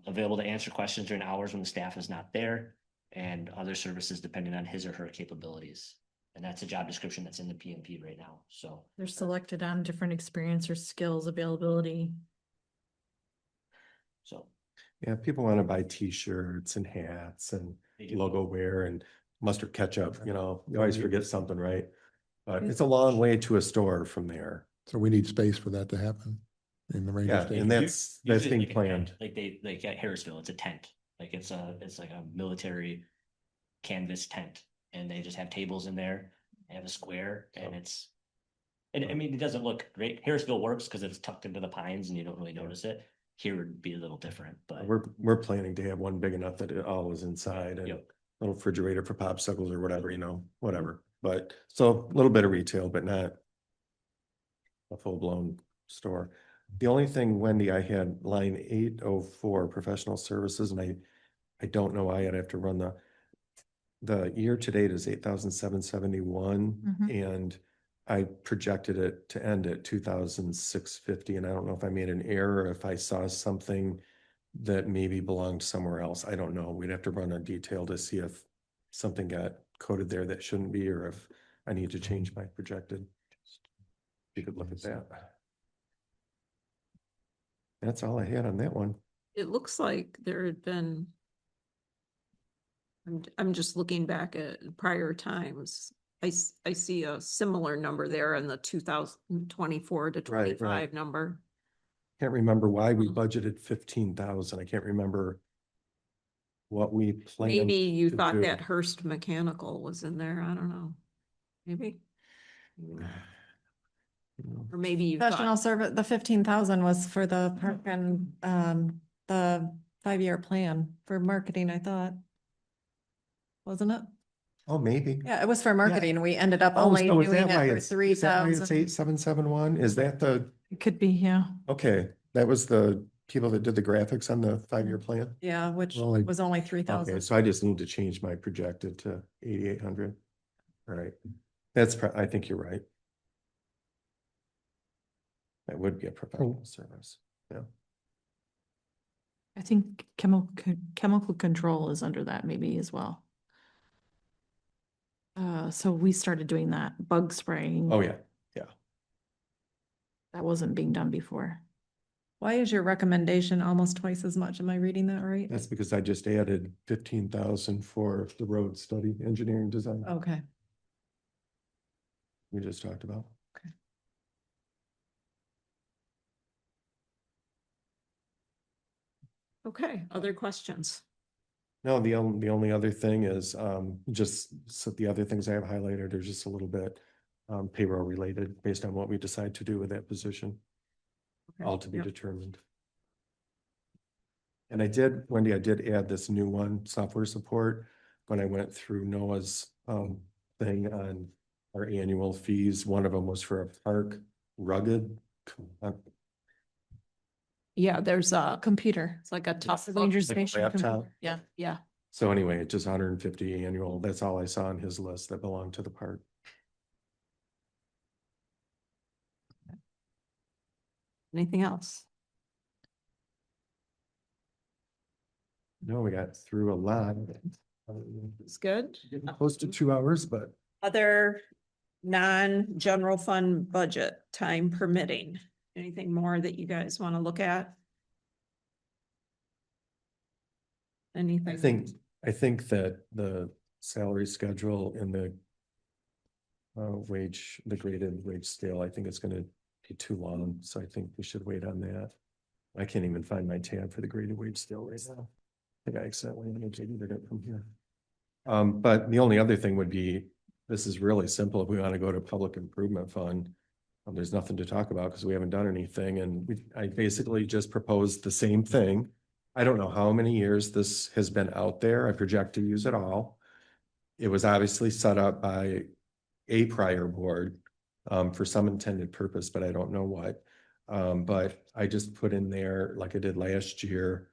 Available to answer questions during hours when the staff is not there, and other services depending on his or her capabilities. And that's a job description that's in the PMP right now. So They're selected on different experience or skills availability. so Yeah, people want to buy T-shirts and hats and they do. logo wear and mustard ketchup, you know, you always forget something, right? But it's a long way to a store from there. So we need space for that to happen in the ranger Yeah, station. and that's Usually being like a tent, planned. like like at Harrisville, it's a tent. Like it's like a military canvas tent, and they just have tables in there. They have a square, and and I mean, it doesn't look great. Harrisville works because it's tucked into the pines, and you don't really notice it. Here would be a little different, but We're planning to have one big enough that it all is inside and Yep. little refrigerator for popsicles or whatever, you know, whatever. But so a little bit of retail, but not a full-blown store. The only thing, Wendy, I had line 804 professional services, and I don't know why I'd have to run the year to date is 8,771, Mhm. and I projected it to end at 2,650, and I don't know if I made an error, if I saw something that maybe belonged somewhere else. I don't know. We'd have to run a detail to see if something got coded there that shouldn't be, or if I need to change my projected. You could look at that. That's all I had on that one. It looks like there had been. I'm just looking back at prior times. I see a similar number there in the 2024 to Right, right. 25 number. Can't remember why we budgeted 15,000. I can't remember what we planned. Maybe you to thought do. that Hearst Mechanical was in there. I don't know. Maybe. Or maybe you Professional thought, service, the 15,000 was for the park and, the 5-year plan for marketing, I thought. Wasn't it? Oh, maybe. Yeah, it was for marketing. We ended up Oh, only so is doing that why it for it's, is that why it's 3,000. 8771? Is that the, It could be, yeah. okay, that was the people that did the graphics on the 5-year plan? Yeah, which Well, like- was only Okay, 3,000. so I just need to change my projected to 8,800. All right, that's, I think you're right. That would be a professional service. Yeah. I think chemical control is under that maybe as well. So we started doing that bug spraying. Oh, yeah. That wasn't being done before. Why is your recommendation almost twice as much? Am I reading that right? That's because I just added 15,000 for the road study, engineering design. Okay. We just talked about. okay, other questions? No, the only other thing is, just, so the other things I have highlighted are just a little bit payroll related based on what we decide to do with that position, Okay, all to be yep. determined. And I did, Wendy, I did add this new one, software support, when I went through Noah's thing on our annual fees. One of them was for a park rugged. Yeah, there's a, Computer. it's like a tough. The ranger Like a station. laptop? computer. Yeah. Yeah, So anyway, it's just 150 annual. That's all I saw on his list that belonged to the park. anything else? No, we got through a lot. It's good. Getting close to 2 hours, but Other non-general fund budget, time permitting, anything more that you guys want to look at? Anything? I think that the salary schedule and the wage, the graded wage scale, I think it's gonna be too long, so I think we should wait on that. I can't even find my tab for the graded wage scale right now. I think I accidentally deleted it from here. But the only other thing would be, this is really simple. If we want to go to public improvement fund, there's nothing to talk about because we haven't done anything, and I basically just proposed the same thing. I don't know how many years this has been out there. I project to use it all. it was obviously set up by a prior board for some intended purpose, but I don't know what. But I just put in there, like I did last year,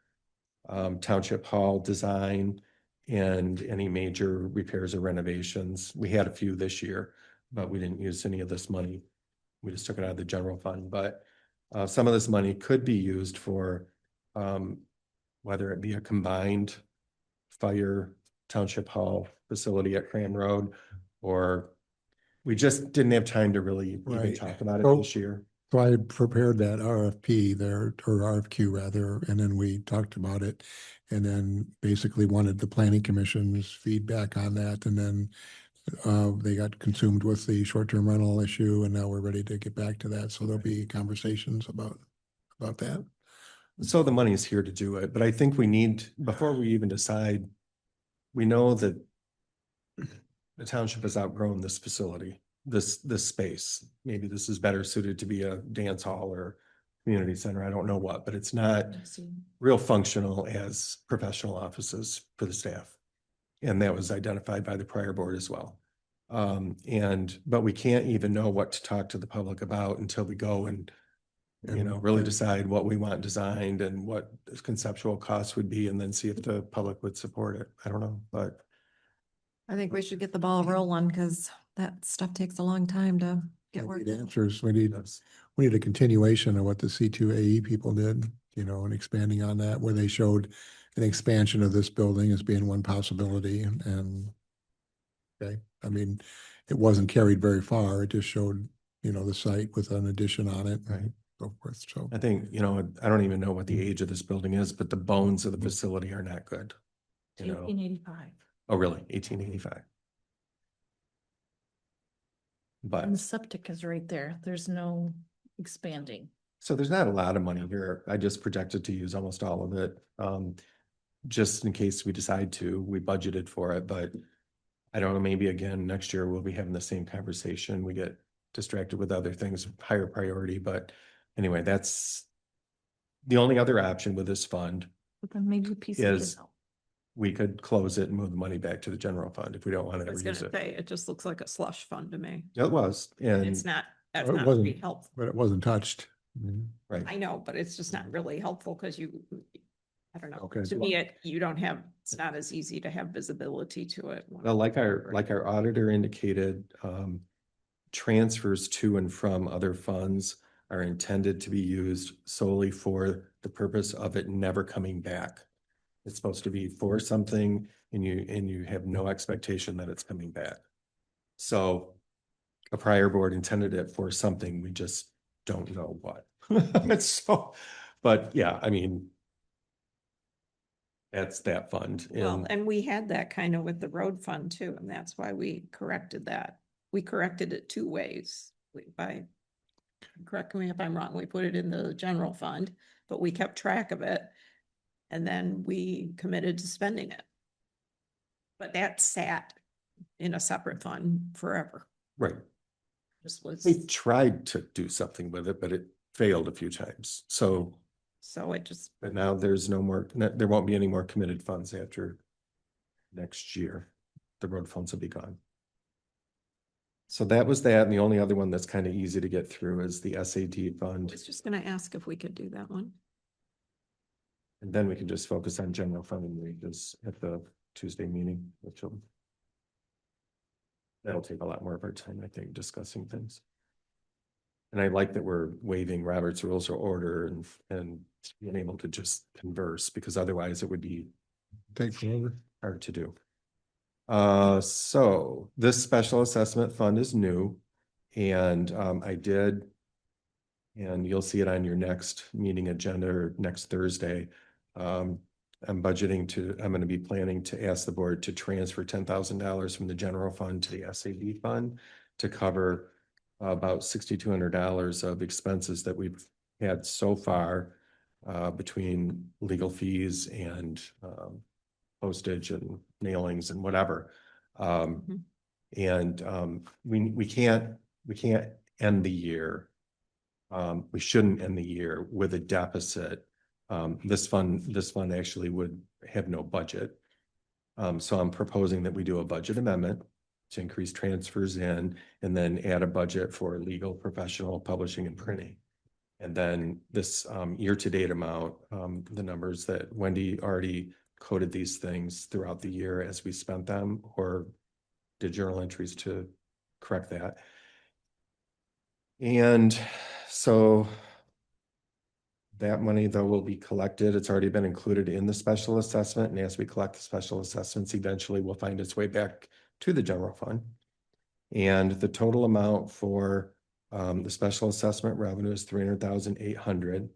Township Hall design and any major repairs or renovations. We had a few this year, but we didn't use any of this money. We just took it out of the general fund, but some of this money could be used for whether it be a combined fire Township Hall facility at Cram Road, or we just didn't have time to really even Right. talk about it So- this year. So I prepared that RFP there, or RFQ rather, and then we talked about it. And then basically wanted the planning commission's feedback on that, and then they got consumed with the short-term rental issue, and now we're ready to get back to that. So there'll be conversations about that. So the money is here to do it, but I think we need, before we even decide, we know that the township has outgrown this facility, this space. Maybe this is better suited to be a dance hall or community center. I don't know what, but it's not real functional as professional offices for the staff. And that was identified by the prior board as well. But we can't even know what to talk to the public about until we go and really decide what we want designed and what the conceptual costs would be, and then see if the public would support it. I don't know, but I think we should get the ball rolling because that stuff takes a long time to get We worked need out. answers. We need a continuation of what the C2AE people did, and expanding on that, where they showed an expansion of this building as being one possibility. And okay, I mean, it wasn't carried very far. It just showed, the site with an addition on it. Right. So forth. So I think, I don't even know what the age of this building is, but the bones of the facility are not good. 1885. Oh, really? 1885. And But, the septic is right there. There's no expanding. so there's not a lot of money here. I just projected to use almost all of it. Just in case we decide to, we budgeted for it, but I don't know, maybe again, next year we'll be having the same conversation. We get distracted with other things, higher priority, but anyway, that's the only other option with this fund. But then maybe a piece of Is- it. We could close it and move the money back to the general fund if we don't want to I was ever use gonna it. say, it just looks like a slush fund to me. It was, and It's not, that's It not wasn't- really helpful. but it wasn't touched. right. I know, but it's just not really helpful because I don't know. Okay. To me, it's not as easy to have visibility to it. Well, like our auditor indicated, transfers to and from other funds are intended to be used solely for the purpose of it never coming back. It's supposed to be for something, and you have no expectation that it's coming back. So a prior board intended it for something, we just don't know what. So, but yeah, I mean, that's that fund. Well, and we had that kind of with the road fund too, and that's why we corrected that. We corrected it two ways. Correct me if I'm wrong, we put it in the general fund, but we kept track of it. And then we committed to spending it. But that sat in a separate fund forever. Right. This was, We tried to do something with it, but it failed a few times. So, so it just, but now there's no more, there won't be any more committed funds after next year. The road funds will be gone. So that was that. And the only other one that's kind of easy to get through is the SAD I fund. was just gonna ask if we could do that one. And then we can just focus on general fund and read this at the Tuesday meeting, which will. That'll take a lot more of our time, I think, discussing things. And I like that we're waiving Robert's Rules of Order and being able to just converse, because otherwise it would be Take forever. hard to do. So this special assessment fund is new, and I did. And you'll see it on your next meeting agenda or next Thursday. I'm going to be planning to ask the board to transfer $10,000 from the general fund to the SAD fund to cover about $6,200 of expenses that we've had so far between legal fees and postage and mailings and whatever. We can't end the year. We shouldn't end the year with a deficit. This fund actually would have no budget. So I'm proposing that we do a budget amendment to increase transfers in and then add a budget for legal, professional, publishing and printing. And then this year-to-date amount, the numbers that Wendy already coded these things throughout the year as we spent them or did journal entries to correct that. And so that money though will be collected. It's already been included in the special assessment. And as we collect the special assessments, eventually will find its way back to the general fund. And the total amount for the special assessment revenue is 300,800.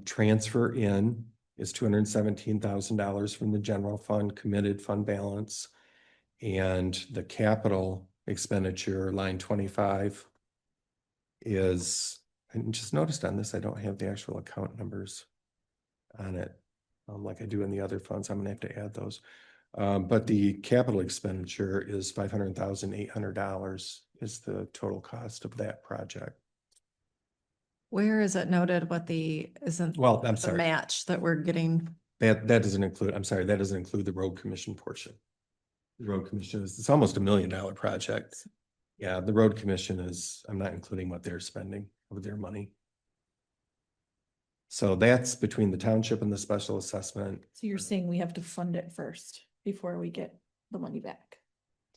Transfer in is $217,000 from the general fund, committed fund balance. And the capital expenditure, line 25, is, I just noticed on this, I don't have the actual account numbers on it, like I do in the other funds. I'm gonna have to add those. But the capital expenditure is $500,800 is the total cost of that project. Where is it noted what isn't Well, I'm the sorry, match that we're getting? that doesn't include, I'm sorry, that doesn't include the road commission portion. The road commission it's almost $1 million project. Yeah, the road commission is, I'm not including what they're spending of their money. So that's between the township and the special assessment. So you're saying we have to fund it first before we get the money back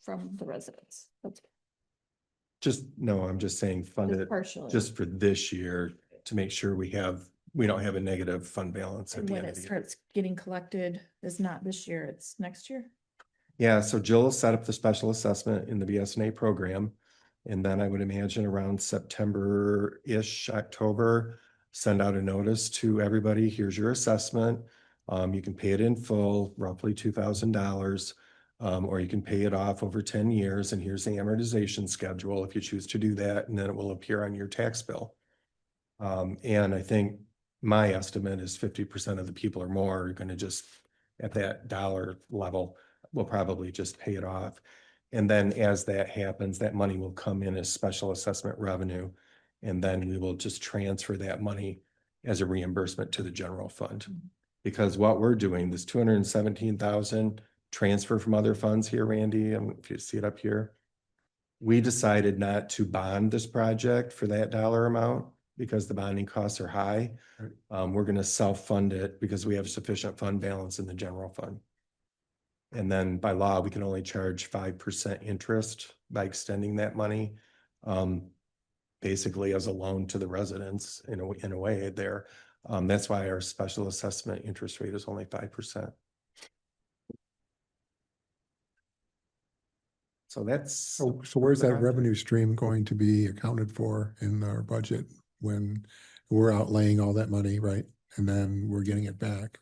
from the residents? That's No, I'm just saying fund just it partially. just for this year to make sure we don't have a negative fund balance at And the when end it of the year. starts getting collected is not this year, it's next year? Yeah, so Jill set up the special assessment in the BSNA program. And then I would imagine around September-ish, October, send out a notice to everybody, here's your assessment. You can pay it in full, roughly $2,000. Or you can pay it off over 10 years and here's the amortization schedule if you choose to do that, and then it will appear on your tax bill. And I think my estimate is 50% of the people or more are going to just at that dollar level will probably just pay it off. And then as that happens, that money will come in as special assessment revenue. And then we will just transfer that money as a reimbursement to the general fund. Because what we're doing, this 217,000 transfer from other funds here, Randy, if you see it up here, we decided not to bond this project for that dollar amount because the bonding costs are high. We're going to self-fund it because we have sufficient fund balance in the general fund. And then by law, we can only charge 5% interest by extending that money, basically as a loan to the residents in a way there. That's why our special assessment interest rate is only 5%. So that's. So where's that revenue stream going to be accounted for in our budget when we're outlaying all that money, right? And then we're getting it back.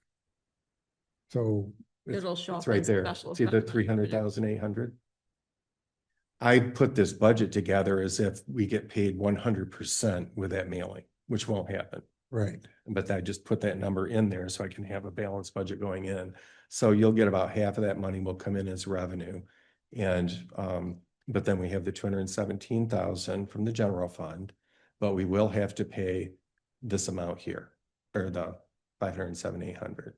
So It'll show It's up right as there. special See the assessment. 300,800? I put this budget together as if we get paid 100% with that mailing, which won't happen. right, But I just put that number in there so I can have a balanced budget going in. So you'll get about half of that money will come in as revenue. And, but then we have the 217,000 from the general fund, but we will have to pay this amount here, or the 507,800.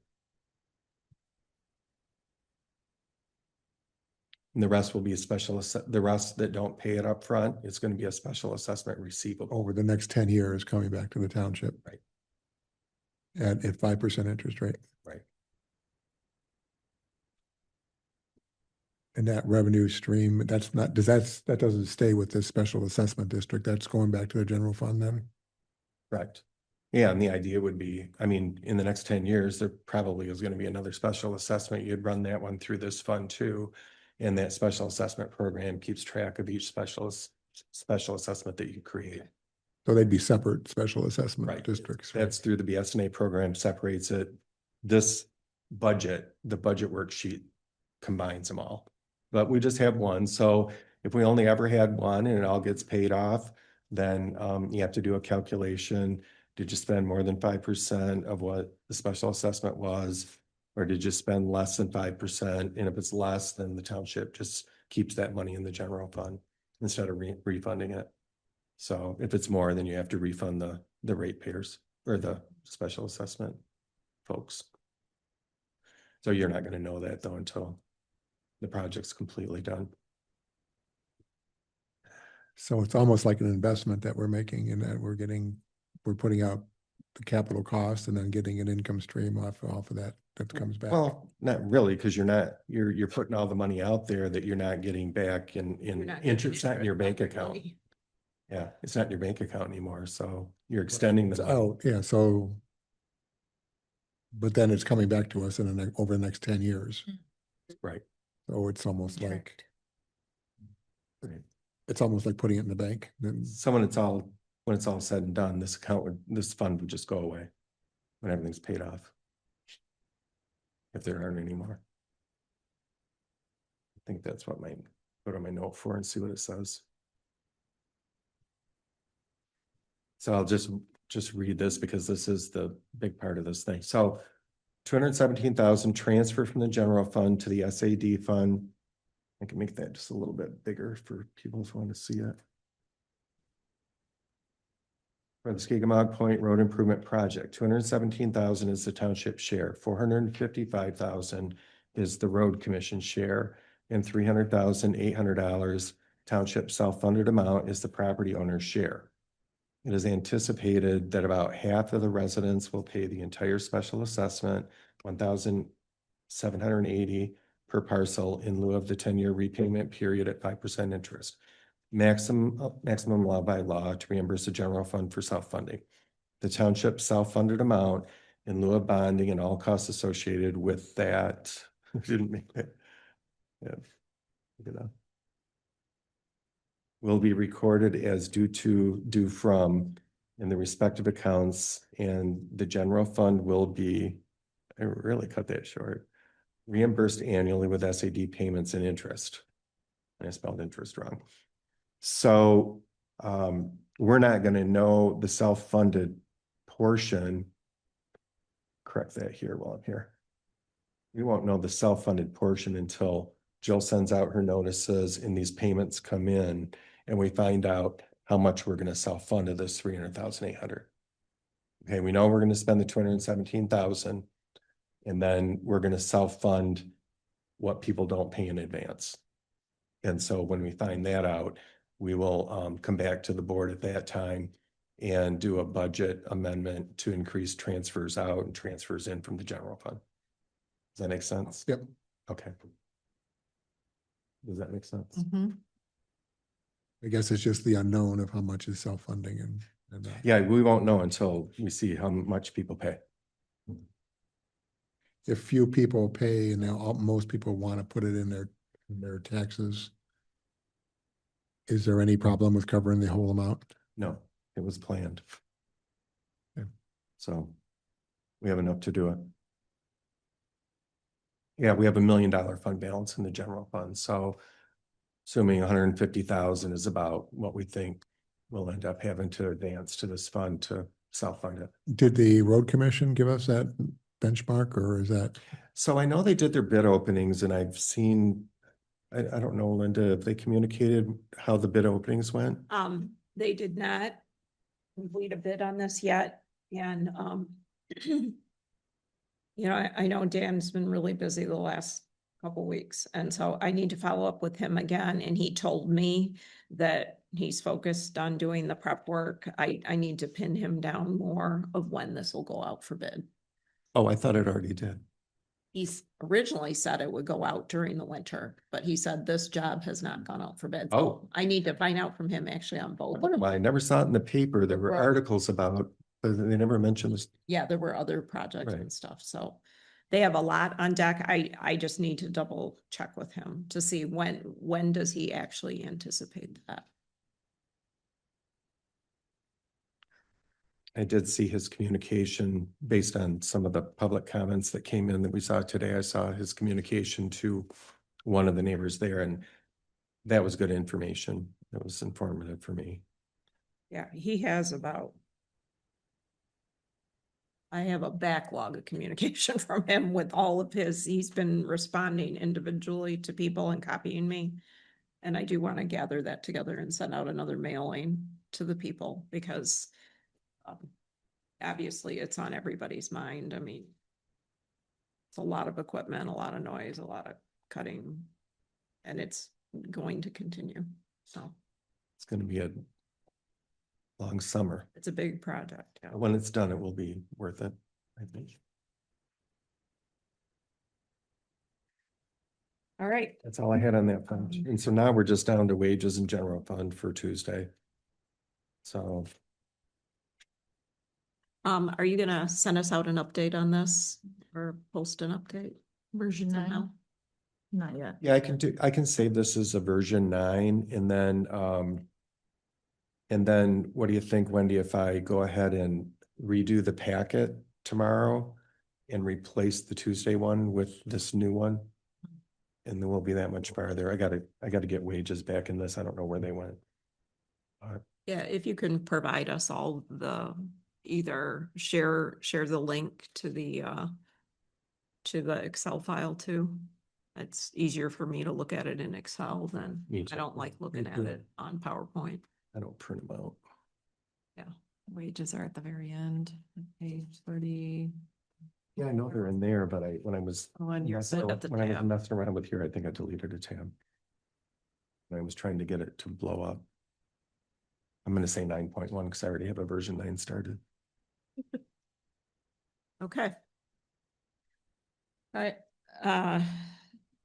And the rest will be a the rest that don't pay it up front, it's going to be a special assessment receivable. over the next 10 years coming back to the township. Right. At 5% interest rate. Right. And that revenue stream, that doesn't stay with this special assessment district. That's going back to the general fund then? Correct. Yeah, and the idea would be, I mean, in the next 10 years, there probably is going to be another special assessment. You'd run that one through this fund too. And that special assessment program keeps track of each special assessment that you create. So they'd be separate special assessment Right. districts. right? That's through the BSNA program, separates it. This budget, the budget worksheet combines them all. But we just have one. So if we only ever had one and it all gets paid off, then you have to do a calculation. Did you spend more than 5% of what the special assessment was? Or did you spend less than 5%? And if it's less, then the township just keeps that money in the general fund instead of refunding it. So if it's more, then you have to refund the ratepayers or the special assessment folks. So you're not gonna know that though until the project's completely done. So it's almost like an investment that we're making in that we're putting out the capital cost and then getting an income stream off of that comes back. Well, not really, because you're putting all the money out there that you're not getting back in You're not getting interest, not in your bank interest, account. really. Yeah, it's not in your bank account anymore, so you're extending the money. Oh, yeah, so. But then it's coming back to us in over the next 10 years. Right. So it's almost like, Right. it's almost like putting it in the bank. Then So when it's all said and done, this fund would just go away when everything's paid off. If there aren't any more. I think that's what my, go to my note for and see what it says. So I'll just read this because this is the big part of this thing. So 217,000 transfer from the general fund to the SAD fund. I can make that just a little bit bigger for people who want to see it. For the Skegumog Point Road Improvement Project, 217,000 is the township share, 455,000 is the road commission share, and $300,800 township self-funded amount is the property owner's share. It is anticipated that about half of the residents will pay the entire special assessment, 1,780 per parcel in lieu of the 10-year repayment period at 5% interest. Maximum allowed by law to reimburse the general fund for self-funding. The township self-funded amount in lieu of bonding and all costs associated with that. Didn't make that. Yeah. Look at that. Will be recorded as due from in the respective accounts, and the general fund will be, I really cut that short, reimbursed annually with SAD payments and interest. I spelled interest wrong. So we're not going to know the self-funded portion. Correct that here while I'm here. We won't know the self-funded portion until Jill sends out her notices and these payments come in and we find out how much we're going to self-fund of this 300,800. Okay, we know we're going to spend the 217,000 and then we're going to self-fund what people don't pay in advance. And so when we find that out, we will come back to the board at that time and do a budget amendment to increase transfers out and transfers in from the general fund. Does that make sense? Yep. Okay. Does that make sense? I guess it's just the unknown of how much is self-funding and that. Yeah, we won't know until we see how much people pay. If few people pay and most people want to put it in their taxes, is there any problem with covering the whole amount? No, it was planned. Okay. So we have enough to do it. Yeah, we have $1 million fund balance in the general fund. So assuming 150,000 is about what we think we'll end up having to advance to this fund to self-fund it. Did the road commission give us that benchmark or is that? So I know they did their bid openings and I've seen, I don't know, Linda, if they communicated how the bid openings went? They did not complete a bid on this yet, and you know, I know Dan's been really busy the last couple weeks, and so I need to follow up with him again, and he told me that he's focused on doing the prep work. I need to pin him down more of when this will go out for bid. Oh, I thought it already did. He's originally said it would go out during the winter, but he said this job has not gone out for bid. So Oh. I need to find out from him actually on both. Well, I never saw it in the paper. There were Right. articles about, but they never mentioned this. Yeah, there were other projects Right. and stuff, so they have a lot on deck. I just need to double check with him to see when does he actually anticipate that? I did see his communication based on some of the public comments that came in that we saw today. I saw his communication to one of the neighbors there, and that was good information. It was informative for me. Yeah, he has about. I have a backlog of communication from him with all of he's been responding individually to people and copying me. And I do want to gather that together and send out another mailing to the people because obviously it's on everybody's mind. I mean, It's a lot of equipment, a lot of noise, a lot of cutting. And it's going to continue. So It's gonna be a long summer. it's a big project. Yeah. When it's done, it will be worth it, I think. All right. That's all I had on that fund. And so now we're just down to wages and general fund for Tuesday. So Are you gonna send us out an update on this or post an update? Version somehow? 9? Not yet. yeah, I can save this as a version 9 and then what do you think, Wendy, if I go ahead and redo the packet tomorrow and replace the Tuesday one with this new one? And then we'll be that much farther. I gotta get wages back in this. I don't know where they went. Yeah, if you can provide us all either share the link to the Excel file too. It's easier for me to look at it in Excel than, Me I too. don't like looking at it on PowerPoint. I don't print them out. Wages are at the very end, page 30. Yeah, I know they're in there, but when I was Oh, and you're messing at the when I was tab. messing around with here, I think I deleted a tab. I was trying to get it to blow up. I'm gonna say 9.1 because I already have a version 9 started. Okay. All right,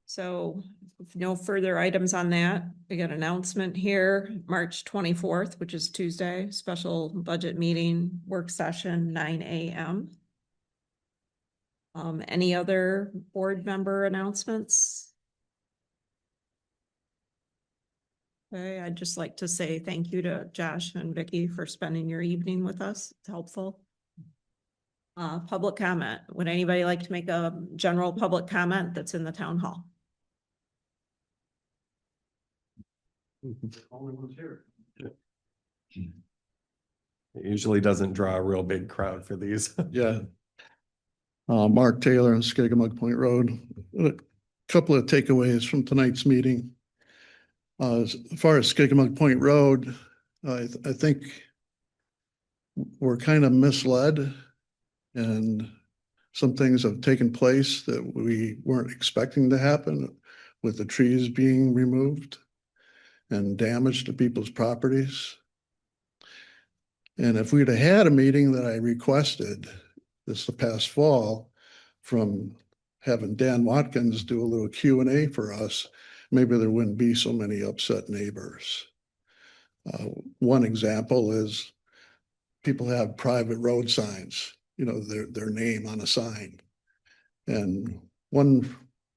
so if no further items on that. We got an announcement here, March 24th, which is Tuesday, special budget meeting, work session, 9 a.m. Any other board member announcements? Okay, I'd just like to say thank you to Josh and Vicky for spending your evening with us. It's helpful. Public comment. Would anybody like to make a general public comment that's in the town hall? It usually doesn't draw a real big crowd for these. Yeah. Mark Taylor on Skagamug Point Road. A couple of takeaways from tonight's meeting. As far as Skagamug Point Road, I think we're kind of misled and some things have taken place that we weren't expecting to happen with the trees being removed and damage to people's properties. And if we'd have had a meeting that I requested this past fall from having Dan Watkins do a little Q&A for us, maybe there wouldn't be so many upset neighbors. One example is people have private road signs, you know, their name on a sign. And one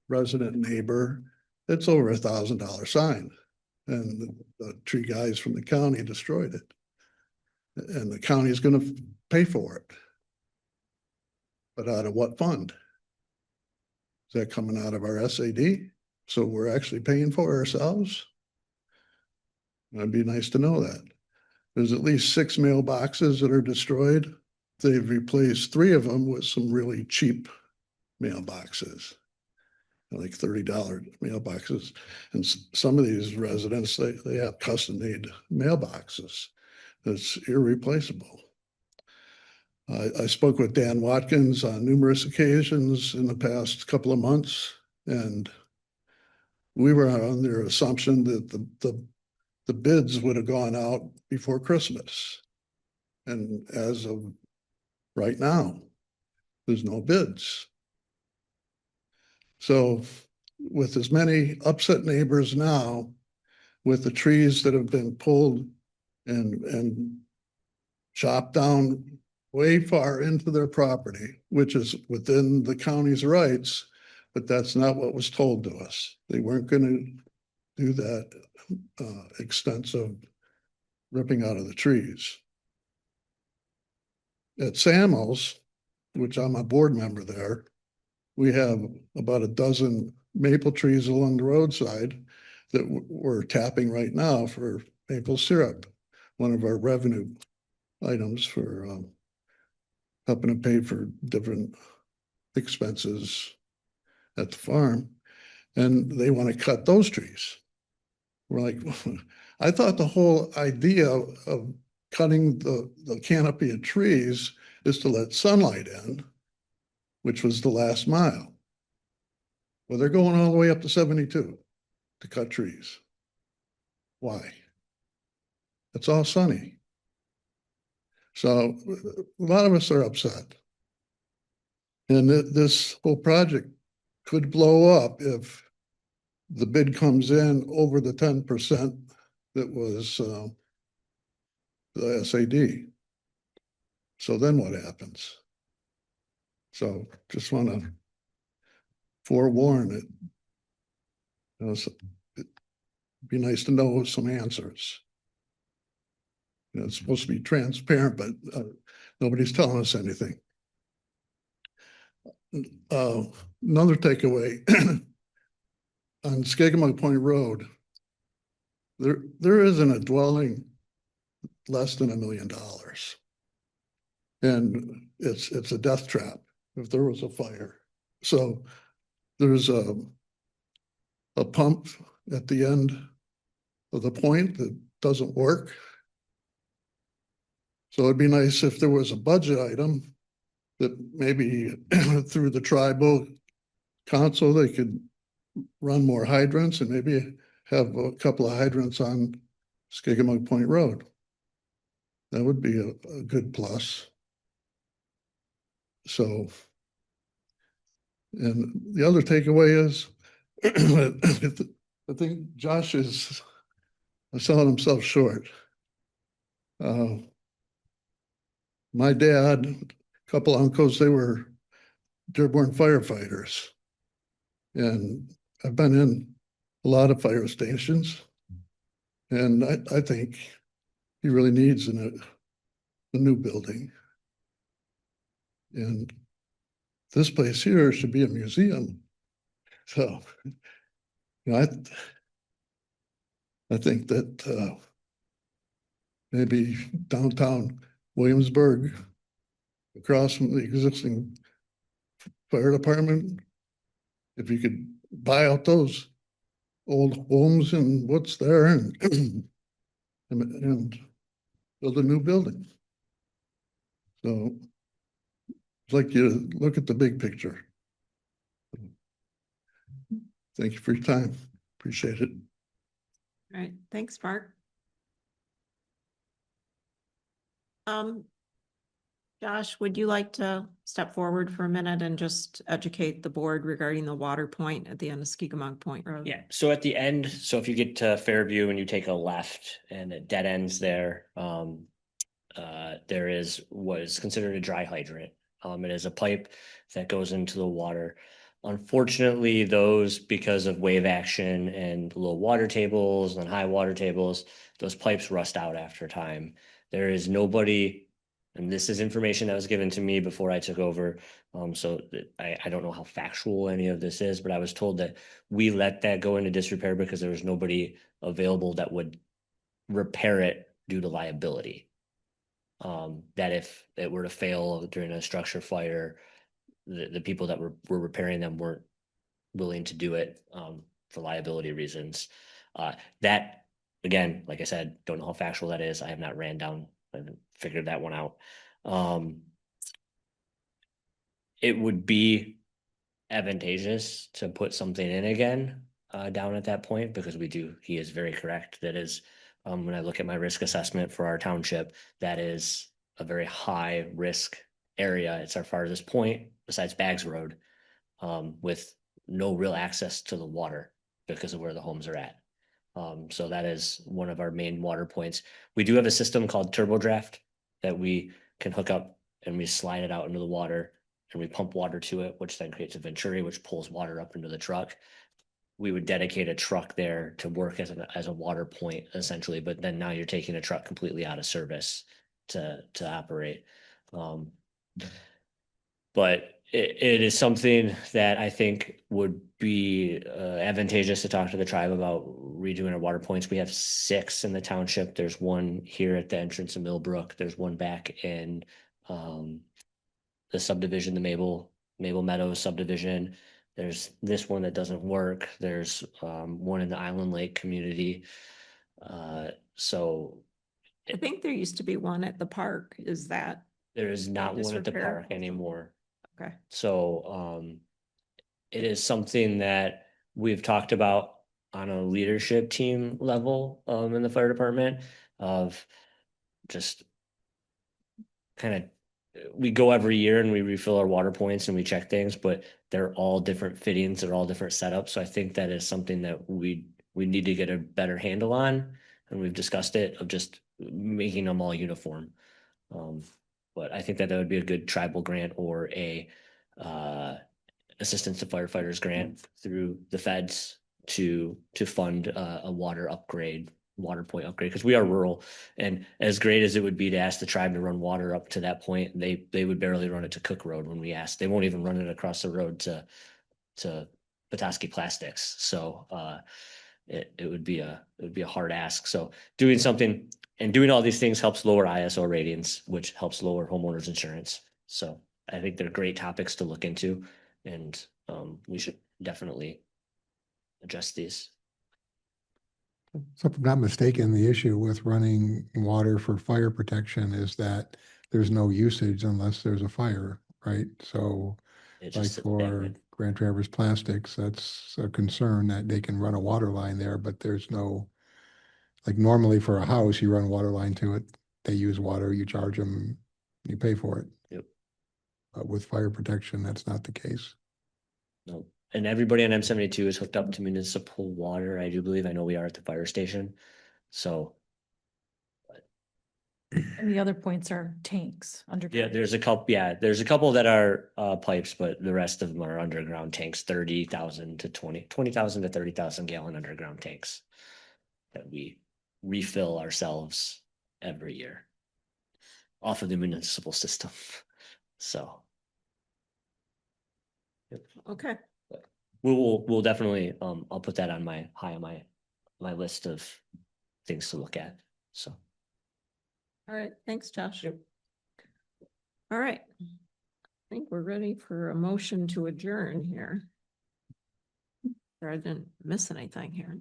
resident neighbor, it's over $1,000 sign. And the tree guys from the county destroyed it. And the county is going to pay for it. But out of what fund? Is that coming out of our SAD? So we're actually paying for it ourselves? It'd be nice to know that. There's at least 6 mailboxes that are destroyed. They've replaced 3 of them with some really cheap mailboxes, like $30 mailboxes. And some of these residents, they have custom made mailboxes. That's irreplaceable. I spoke with Dan Watkins on numerous occasions in the past couple of months, and we were under assumption that the bids would have gone out before Christmas. And as of right now, there's no bids. So with as many upset neighbors now, with the trees that have been pulled and chopped down way far into their property, which is within the county's rights, but that's not what was told to us. They weren't going to do that extensive ripping out of the trees. At Samuel's, which I'm a board member there, we have about a dozen maple trees along the roadside that we're tapping right now for maple syrup, one of our revenue items for helping to pay for different expenses at the farm. And they want to cut those trees. We're like, I thought the whole idea of cutting the canopy of trees is to let sunlight in, which was the last mile. Well, they're going all the way up to 72 to cut trees. Why? It's all sunny. So a lot of us are upset. And this whole project could blow up if the bid comes in over the 10% that was the SAD. So then what happens? So just want to forewarn it. It'd be nice to know some answers. It's supposed to be transparent, but nobody's telling us anything. Another takeaway on Skagamug Point Road, there isn't a dwelling less than $1 million. And it's a death trap if there was a fire. So there's a pump at the end of the point that doesn't work. So it'd be nice if there was a budget item that maybe through the tribal council, they could run more hydrants and maybe have a couple of hydrants on Skagamug Point Road. That would be a good plus. So, and the other takeaway is, I think Josh is selling himself short. My dad, a couple uncles, they were Dearborn firefighters. And I've been in a lot of fire stations. And I think he really needs a new building. And this place here should be a museum. So, you know, I think that maybe downtown Williamsburg, across from the existing fire department, if you could buy out those old homes and what's there and build a new building. So I'd like you to look at the big picture. Thank you for your time. Appreciate it. All right, thanks, Mark. Josh, would you like to step forward for a minute and just educate the board regarding the water point at the end of Skagamug Point Road? Yeah, so at the end, so if you get to Fairview and you take a left and it dead ends there, there is what is considered a dry hydrant. It is a pipe that goes into the water. Unfortunately, those, because of wave action and low water tables and high water tables, those pipes rust out after time. There is nobody, and this is information that was given to me before I took over. So I don't know how factual any of this is, but I was told that we let that go into disrepair because there was nobody available that would repair it due to liability. That if it were to fail during a structure fire, the people that were repairing them weren't willing to do it for liability reasons. That, again, like I said, don't know how factual that is. I have not ran down and figured that one out. It would be advantageous to put something in again down at that point, because he is very correct. That is, when I look at my risk assessment for our township, that is a very high risk area. It's our farthest point besides Baggs Road, with no real access to the water because of where the homes are at. So that is one of our main water points. We do have a system called turbo draft that we can hook up and we slide it out into the water and we pump water to it, which then creates a venturi, which pulls water up into the truck. We would dedicate a truck there to work as a water point essentially, but then now you're taking a truck completely out of service to operate. But it is something that I think would be advantageous to talk to the tribe about redoing our water points. We have 6 in the township. There's one here at the entrance of Millbrook. There's one back in the subdivision, the Maple Meadows subdivision. There's this one that doesn't work. There's one in the Island Lake community. So I think there used to be one at the park. Is that? there is not one at the disrepair? park anymore. Okay. So it is something that we've talked about on a leadership team level in the fire department of just kind of we go every year and we refill our water points and we check things, but they're all different fittings, they're all different setups. So I think that is something that we need to get a better handle on, and we've discussed it of just making them all uniform. But I think that that would be a good tribal grant or a assistance to firefighters grant through the feds to fund a water point upgrade, because we are rural, and as great as it would be to ask the tribe to run water up to that point, they would barely run it to Cook Road when we ask. They won't even run it across the road to Petoskey Plastics. So it would be a hard ask. So doing something and doing all these things helps lower ISO ratings, which helps lower homeowners insurance. So I think they're great topics to look into, and we should definitely address these. So if I'm not mistaken, the issue with running water for fire protection is that there's no usage unless there's a fire, right? So It like just for Grand Traverse Plastics, that's a concern that they can run a water line there, but there's no, like normally for a house, you run a water line to it, they use water, you charge them, you pay for it. Yep. But with fire protection, that's not the case. No. And everybody on M72 is hooked up to municipal water, I do believe. I know we are at the fire station. So And the other points are tanks yeah, underground. there's a couple that are pipes, but the rest of them are underground tanks, 30,000 to 20,000 to 30,000 gallon underground tanks that we refill ourselves every year off of the municipal system. So Okay. we'll definitely I'll put that on my my list of things to look at. So All right, thanks, Josh. All right. I think we're ready for a motion to adjourn here. Or I didn't miss anything here.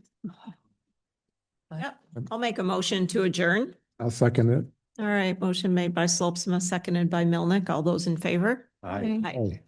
Yep, I'll make a motion to adjourn. I'll second it. All right, motion made by Slopsma, seconded by Milnick. All those in favor? Aye. Aye.